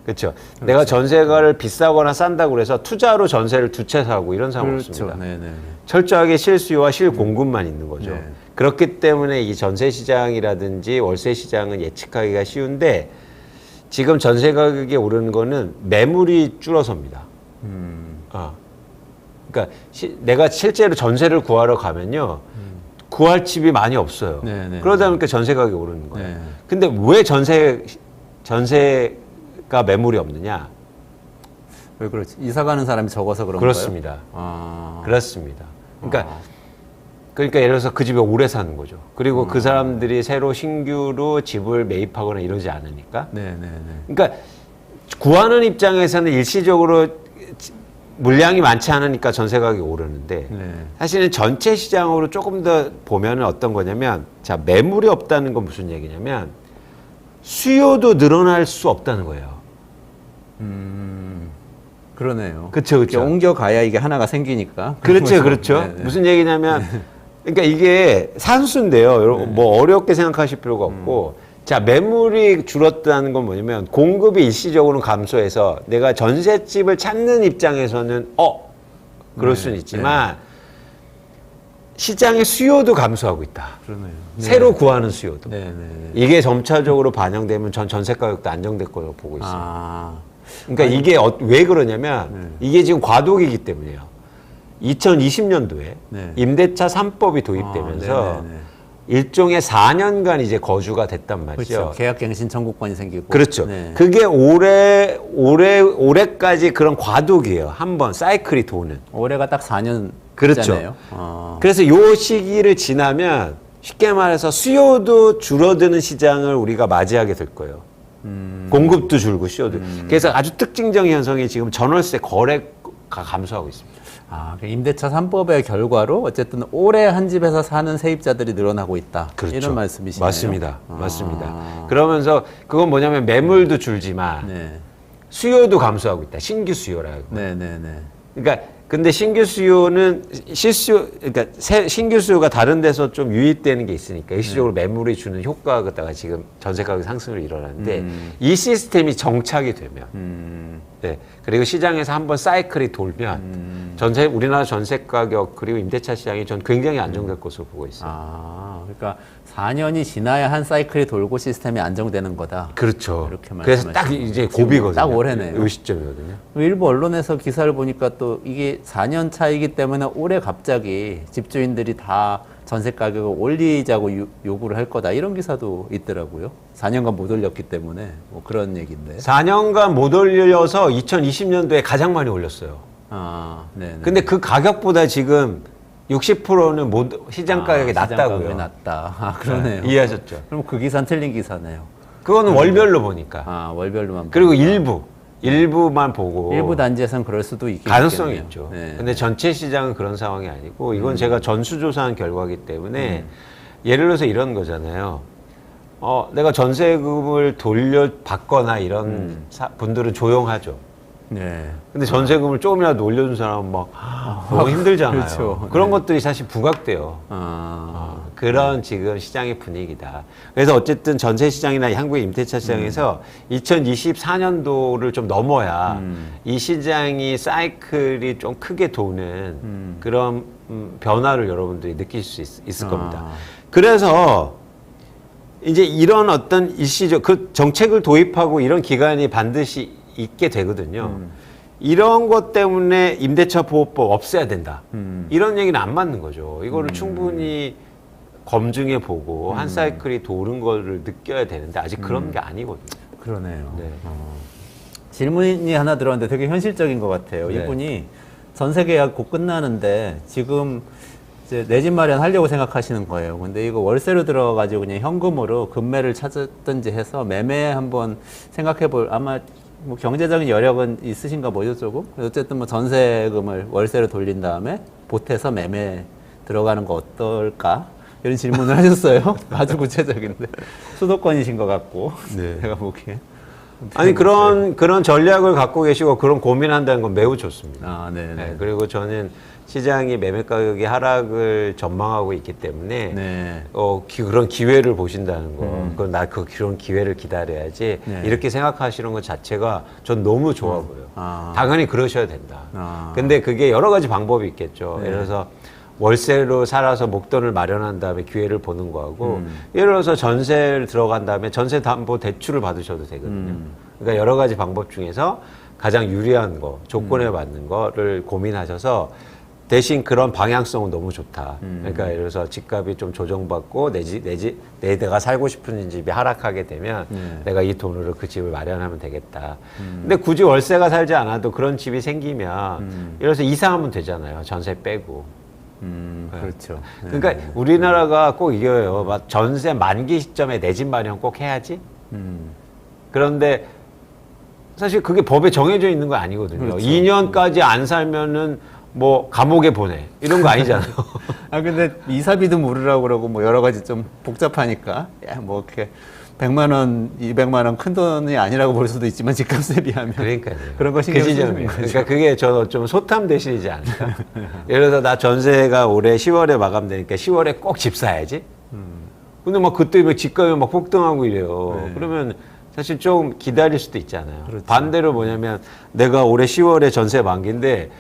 그렇죠. 내가 전세가를 비싸거나 싼다고 그래서 투자로 전세를 두 채 사고 이런 상황 그렇죠. 없습니다. 네네. 철저하게 실수요와 실공급만 있는 거죠. 네. 그렇기 때문에 이 전세 시장이라든지 월세 시장은 예측하기가 쉬운데 지금 전세 가격이 오르는 거는 매물이 줄어섭니다. 그러니까 내가 실제로 전세를 구하러 가면요. 구할 집이 많이 없어요. 네. 그러다 보니까 전세 가격이 오르는 거예요. 네. 근데 왜 전세가 매물이 없느냐? 왜 그렇지? 이사 가는 사람이 적어서 그런 그렇습니다. 거예요? 아. 그렇습니다. 그러니까 예를 들어서 그 집에 오래 사는 거죠. 그리고 그 사람들이 새로 신규로 집을 매입하거나 이러지 않으니까. 네네네. 그러니까 구하는 입장에서는 일시적으로 물량이 많지 않으니까 전세 가격이 오르는데 네. 사실은 전체 시장으로 조금 더 보면은 어떤 거냐면 자 매물이 없다는 건 무슨 얘기냐면 수요도 늘어날 수 없다는 거예요. 그러네요. 그렇죠, 이렇게 옮겨 가야 이게 하나가 생기니까. 그렇죠, 그렇죠. 네네. 무슨 얘기냐면, 그러니까 이게 산수인데요. 뭐 어렵게 생각하실 필요가 없고, 자 매물이 줄었다는 건 뭐냐면 공급이 일시적으로 감소해서 내가 전셋집을 찾는 입장에서는 그럴 수는 있지만 시장의 수요도 감소하고 있다. 그러네요. 새로 구하는 수요도. 네네네. 이게 점차적으로 반영되면 전 전세 가격도 안정될 거라고 보고 있어요. 아. 그러니까 이게 왜 그러냐면 이게 지금 과도기이기 때문이에요. 2020년도에 네. 임대차 3법이 도입되면서 네네네. 일종의 4년간 이제 거주가 됐단 말이죠. 그렇죠. 계약갱신 청구권이 생기고. 그렇죠. 네. 그게 올해까지 그런 과도기예요. 한 번 사이클이 도는. 올해가 딱 4년. 그렇죠. 아. 그래서 요 시기를 지나면 쉽게 말해서 수요도 줄어드는 시장을 우리가 맞이하게 될 거예요. 공급도 줄고 수요도. 그래서 아주 특징적인 현상이 지금 전월세 거래가 감소하고 있습니다. 아, 임대차 3법의 결과로 어쨌든 올해 한 집에서 사는 세입자들이 늘어나고 있다. 그렇죠. 이런 말씀이시네요. 맞습니다. 아. 맞습니다. 그러면서 그건 뭐냐면 매물도 줄지만 네. 수요도 감소하고 있다. 신규 수요라고. 네네네. 그러니까 근데 신규 수요는 그러니까 신규 수요가 다른 데서 좀 유입되는 게 있으니까 일시적으로 매물이 주는 효과가 갖다가 지금 전세 가격 상승을 일어나는데 이 시스템이 정착이 되면 네. 그리고 시장에서 한번 사이클이 돌면 우리나라 전세 가격 그리고 임대차 시장이 전 굉장히 안정될 것으로 보고 있어요. 아, 그러니까 4년이 지나야 한 사이클이 돌고 시스템이 안정되는 거다. 그렇죠. 이렇게 그래서 딱 말씀하시네요. 이제 고비거든요. 딱 올해네요. 이 시점이거든요. 일부 언론에서 기사를 보니까 또 이게 4년 차이기 때문에 올해 갑자기 집주인들이 다 전세 가격을 올리자고 요구를 할 거다 이런 기사도 있더라고요. 4년간 못 올렸기 때문에 뭐 그런 얘기인데. 4년간 못 올려서 2020년도에 가장 많이 올렸어요. 아, 네. 근데 그 가격보다 지금 60%는 시장 가격이 낮다고요. 낮다. 아, 그러네요. 이해하셨죠? 그럼 그 기사는 틀린 기사네요. 그거는 월별로 보니까. 아, 월별로만. 그리고 보니까. 일부만 보고. 일부 단지에서는 그럴 수도 있겠네요. 가능성이 있죠. 네. 근데 전체 시장은 그런 상황이 아니고 이건 제가 전수조사한 결과이기 때문에 예를 들어서 이런 거잖아요. 내가 전세금을 돌려받거나 이런 분들은 조용하죠. 네. 근데 전세금을 조금이라도 올려준 사람은 막 너무 힘들잖아요. 그렇죠. 그런 네. 것들이 사실 부각돼요. 그런 지금 시장의 분위기다. 그래서 어쨌든 전세 시장이나 한국의 임대차 시장에서 2024년도를 좀 넘어야 이 시장이 사이클이 좀 크게 도는 그런 변화를 여러분들이 느낄 수 있을 겁니다. 그래서 이제 이런 어떤 일시적 그 정책을 도입하고 이런 기간이 반드시 있게 되거든요. 이런 것 때문에 임대차 보호법 없애야 된다. 이런 얘기는 안 맞는 거죠. 이거를 충분히 검증해 보고 한 사이클이 도는 거를 느껴야 되는데 아직 그런 게 아니거든요. 그러네요. 네. 질문이 하나 들어왔는데 되게 현실적인 것 같아요. 네. 이분이 전세 계약 곧 끝나는데 지금 이제 내 집 마련하려고 생각하시는 거예요. 근데 이거 월세로 들어가가지고 그냥 현금으로 금매를 찾았든지 해서 매매 한번 생각해 볼 아마 뭐 경제적인 여력은 있으신가 뭐죠 조금? 어쨌든 뭐 전세금을 월세로 돌린 다음에 보태서 매매 들어가는 거 어떨까? 이런 질문을 하셨어요. 아주 구체적인데 수도권이신 것 같고 네. 제가 보기에 아니 그런 전략을 갖고 계시고 그런 고민한다는 건 매우 좋습니다. 아, 네, 네, 그리고 저는 시장이 매매 가격이 하락을 전망하고 있기 때문에 네. 그런 기회를 보신다는 거, 그건 그런 기회를 기다려야지 네. 이렇게 생각하시는 것 자체가 전 너무 좋아 보여요. 아. 당연히 그러셔야 된다. 아. 근데 그게 여러 가지 방법이 있겠죠. 네. 예를 들어서 월세로 살아서 목돈을 마련한 다음에 기회를 보는 거하고 예를 들어서 전세를 들어간 다음에 전세 담보 대출을 받으셔도 되거든요. 그러니까 여러 가지 방법 중에서 가장 유리한 거, 조건에 맞는 거를 고민하셔서 대신 그런 방향성은 너무 좋다. 그러니까 예를 들어서 집값이 좀 조정받고 내가 살고 싶은 집이 하락하게 되면 내가 이 돈으로 그 집을 마련하면 되겠다. 근데 굳이 월세가 살지 않아도 그런 집이 생기면 예를 들어서 이사하면 되잖아요. 전세 빼고. 그렇죠. 네. 그러니까 우리나라가 꼭 이거예요. 막 전세 만기 시점에 내 집 마련 꼭 해야지. 그런데 사실 그게 법에 정해져 있는 거 아니거든요. 그렇죠. 2년까지 안 살면은 뭐 감옥에 보내 이런 거 아니잖아요. 아 근데 이사비도 물으라고 그러고 뭐 여러 가지 좀 복잡하니까 뭐 이렇게 100만 원, 200만 원 큰 돈이 아니라고 볼 수도 있지만 집값에 비하면 그러니까요. 그런 거 신경 그 쓰는 지점이에요. 거죠. 그러니까 그게 저 좀 소탐 대신이지 않을까. 예를 들어서 나 전세가 올해 10월에 마감되니까 10월에 꼭 집 사야지. 근데 막 그때 막 집값이 막 폭등하고 이래요. 네. 그러면 사실 좀 기다릴 수도 있잖아요. 그렇죠. 반대로 뭐냐면 내가 올해 10월에 전세 만기인데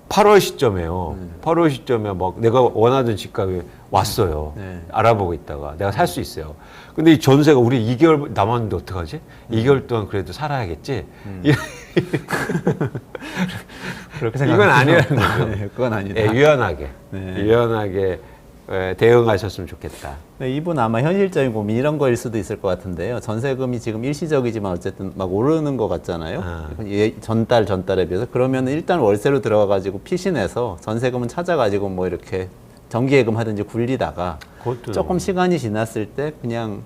8월 시점에요. 8월 시점에 막 내가 원하던 집값이 왔어요. 네. 알아보고 있다가 내가 살 수 있어요. 근데 이 전세가 우리 2개월 남았는데 어떡하지? 2개월 동안 그래도 살아야겠지? 그렇게 이건 아니라는 생각하시죠? 거죠. 네, 그건 아니다. 예, 유연하게. 네. 유연하게 대응하셨으면 좋겠다. 네, 이분 아마 현실적인 고민 이런 거일 수도 있을 것 같은데요. 전세금이 지금 일시적이지만 어쨌든 막 오르는 것 같잖아요. 아. 전달에 비해서. 그러면 일단 월세로 들어가가지고 피신해서 전세금은 찾아가지고 뭐 이렇게 정기예금 하든지 굴리다가 그것도 조금 시간이 지났을 때 그냥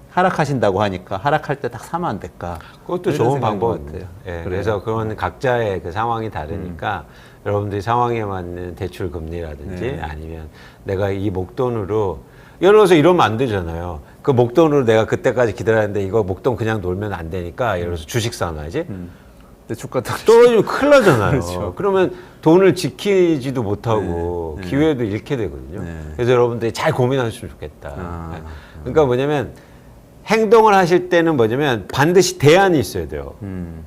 하락하신다고 하니까 하락할 때 딱 사면 안 될까? 그것도 이런 좋은 생각인 것 방법입니다. 같아요. 예, 그래요. 그래서 그건 각자의 그 상황이 다르니까 여러분들이 상황에 맞는 대출 금리라든지 네. 아니면 내가 이 목돈으로 예를 들어서 이러면 안 되잖아요. 그 목돈으로 내가 그때까지 기다렸는데 이거 목돈 그냥 놀면 안 되니까 예를 들어서 주식 사놔야지. 근데 주가 떨어지면 큰일 나잖아요. 그렇죠. 그러면 돈을 지키지도 못하고 네, 네. 기회도 잃게 되거든요. 네. 그래서 여러분들이 잘 고민하시면 좋겠다. 아. 네. 그러니까 뭐냐면 행동을 하실 때는 뭐냐면 반드시 대안이 있어야 돼요.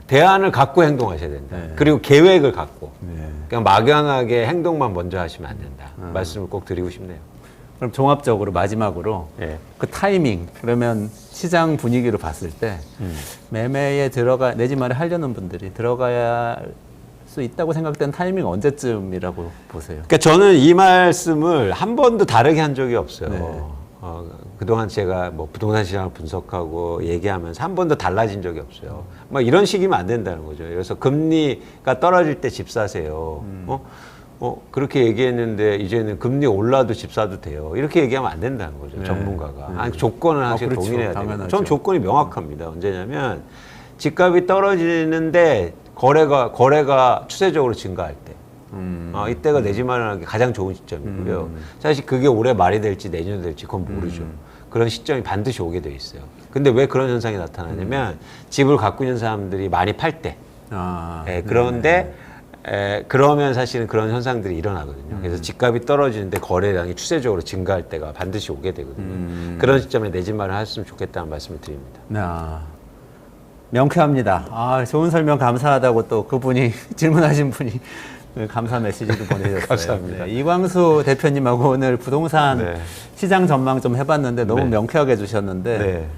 대안을 갖고 행동하셔야 된다. 네. 그리고 계획을 갖고. 네. 그냥 막연하게 행동만 먼저 하시면 안 된다. 말씀을 꼭 드리고 싶네요. 그럼 종합적으로 마지막으로 예. 그 타이밍 그러면 시장 분위기로 봤을 때 매매에 내 집 마련 하려는 분들이 들어가야 수 있다고 생각된 타이밍 언제쯤이라고 보세요? 그러니까 저는 이 말씀을 한 번도 다르게 한 적이 없어요. 네. 그동안 제가 뭐 부동산 시장을 분석하고 얘기하면서 한 번도 달라진 적이 없어요. 막 이런 식이면 안 된다는 거죠. 그래서 금리가 떨어질 때 집 사세요. 그렇게 얘기했는데 이제는 금리 올라도 집 사도 돼요. 이렇게 얘기하면 안 된다는 거죠. 네. 전문가가. 아니, 조건을 사실 그렇죠. 동일해야 돼요. 당연하죠. 전 조건이 명확합니다. 언제냐면 집값이 떨어지는데 거래가 추세적으로 증가할 때. 이때가 내 집 마련하기 가장 좋은 시점이고요. 사실 그게 올해 말이 될지 내년에 될지 그건 모르죠. 그런 시점이 반드시 오게 돼 있어요. 근데 왜 그런 현상이 나타나냐면 집을 갖고 있는 사람들이 많이 팔 때. 그런데 그러면 사실은 그런 현상들이 일어나거든요. 그래서 집값이 떨어지는데 거래량이 추세적으로 증가할 때가 반드시 오게 되거든요. 그런 시점에 내 집 마련하셨으면 좋겠다는 말씀을 드립니다. 명쾌합니다. 좋은 설명 감사하다고 또 그분이 질문하신 분이 감사 메시지도 보내셨어요. 감사합니다. 네, 이광수 대표님하고 오늘 부동산 네. 시장 전망 좀 해봤는데 너무 네. 명쾌하게 해주셨는데 네.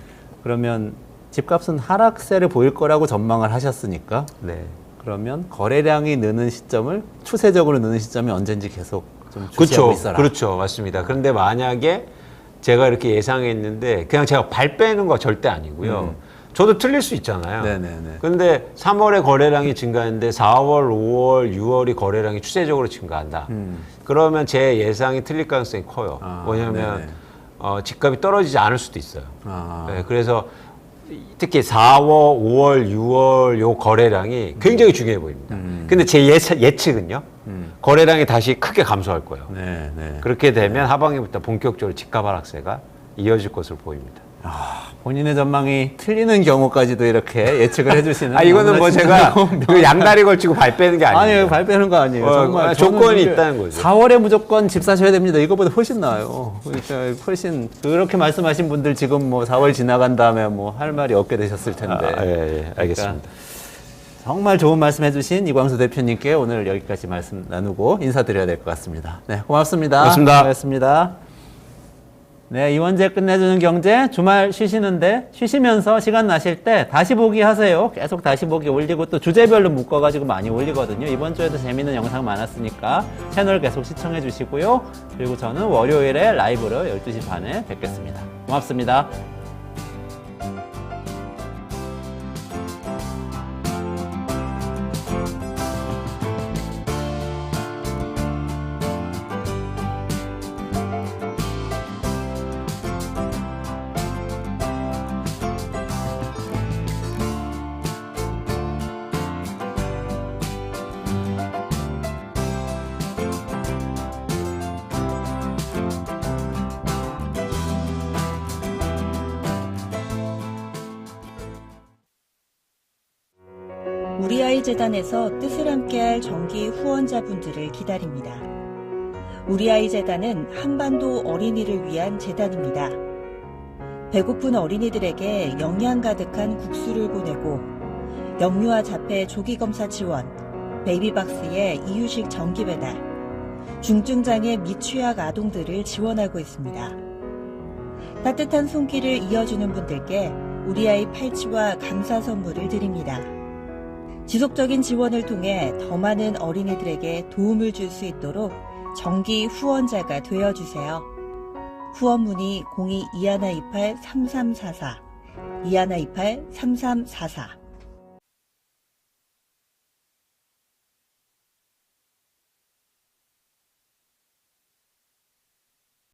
그러면 집값은 하락세를 보일 거라고 전망을 하셨으니까 네. 그러면 거래량이 느는 시점을 추세적으로 느는 시점이 언젠지 계속 좀 주시하고 그렇죠. 있어라. 그렇죠. 맞습니다. 그런데 만약에 제가 이렇게 예상했는데 그냥 제가 발 빼는 거 절대 아니고요. 저도 틀릴 수 있잖아요. 네네네. 근데 3월에 거래량이 증가했는데 4월, 5월, 6월이 거래량이 추세적으로 증가한다. 그러면 제 예상이 틀릴 가능성이 커요. 왜냐하면 집값이 떨어지지 않을 수도 있어요. 네, 그래서 특히 4월, 5월, 6월 요 거래량이 굉장히 중요해 보입니다. 근데 제 예측은요. 거래량이 다시 크게 감소할 거예요. 네, 네. 그렇게 되면 하반기부터 본격적으로 집값 하락세가 이어질 것으로 보입니다. 본인의 전망이 틀리는 경우까지도 이렇게 예측을 해주시는. 이거는 뭐 제가 그 양다리 걸치고 발 빼는 게 아니에요. 아니에요, 발 빼는 거 아니에요. 정말 조건이 있다는 거죠. 4월에 무조건 집 사셔야 됩니다. 이거보다 훨씬 나아요. 그러니까 훨씬 그렇게 말씀하신 분들 지금 뭐 4월 지나간 다음에 뭐 할 말이 없게 되셨을 텐데. 예, 알겠습니다. 그러니까 정말 좋은 말씀 해주신 이광수 대표님께 오늘 여기까지 말씀 나누고 인사드려야 될 것 같습니다. 네, 고맙습니다. 고맙습니다. 네, 이원재 끝내주는 경제 주말 쉬시면서 시간 나실 때 다시 보기 하세요. 계속 다시 보기 올리고 또 주제별로 묶어가지고 많이 올리거든요. 이번 주에도 재밌는 영상 많았으니까 채널 계속 시청해 주시고요. 그리고 저는 월요일에 라이브로 12시 반에 뵙겠습니다. 고맙습니다. 우리아이 재단에서 뜻을 함께할 정기 후원자분들을 기다립니다. 우리아이 재단은 한반도 어린이를 위한 재단입니다. 배고픈 어린이들에게 영양 가득한 국수를 보내고 영유아 자폐 조기검사 지원, 베이비박스의 이유식 정기 배달, 중증장애 미취학 아동들을 지원하고 있습니다. 따뜻한 손길을 이어주는 분들께 우리아이 팔찌와 감사 선물을 드립니다. 지속적인 지원을 통해 더 많은 어린이들에게 도움을 줄 수 있도록 정기 후원자가 되어주세요. 후원 문의 02-2128-3344, 2128-3344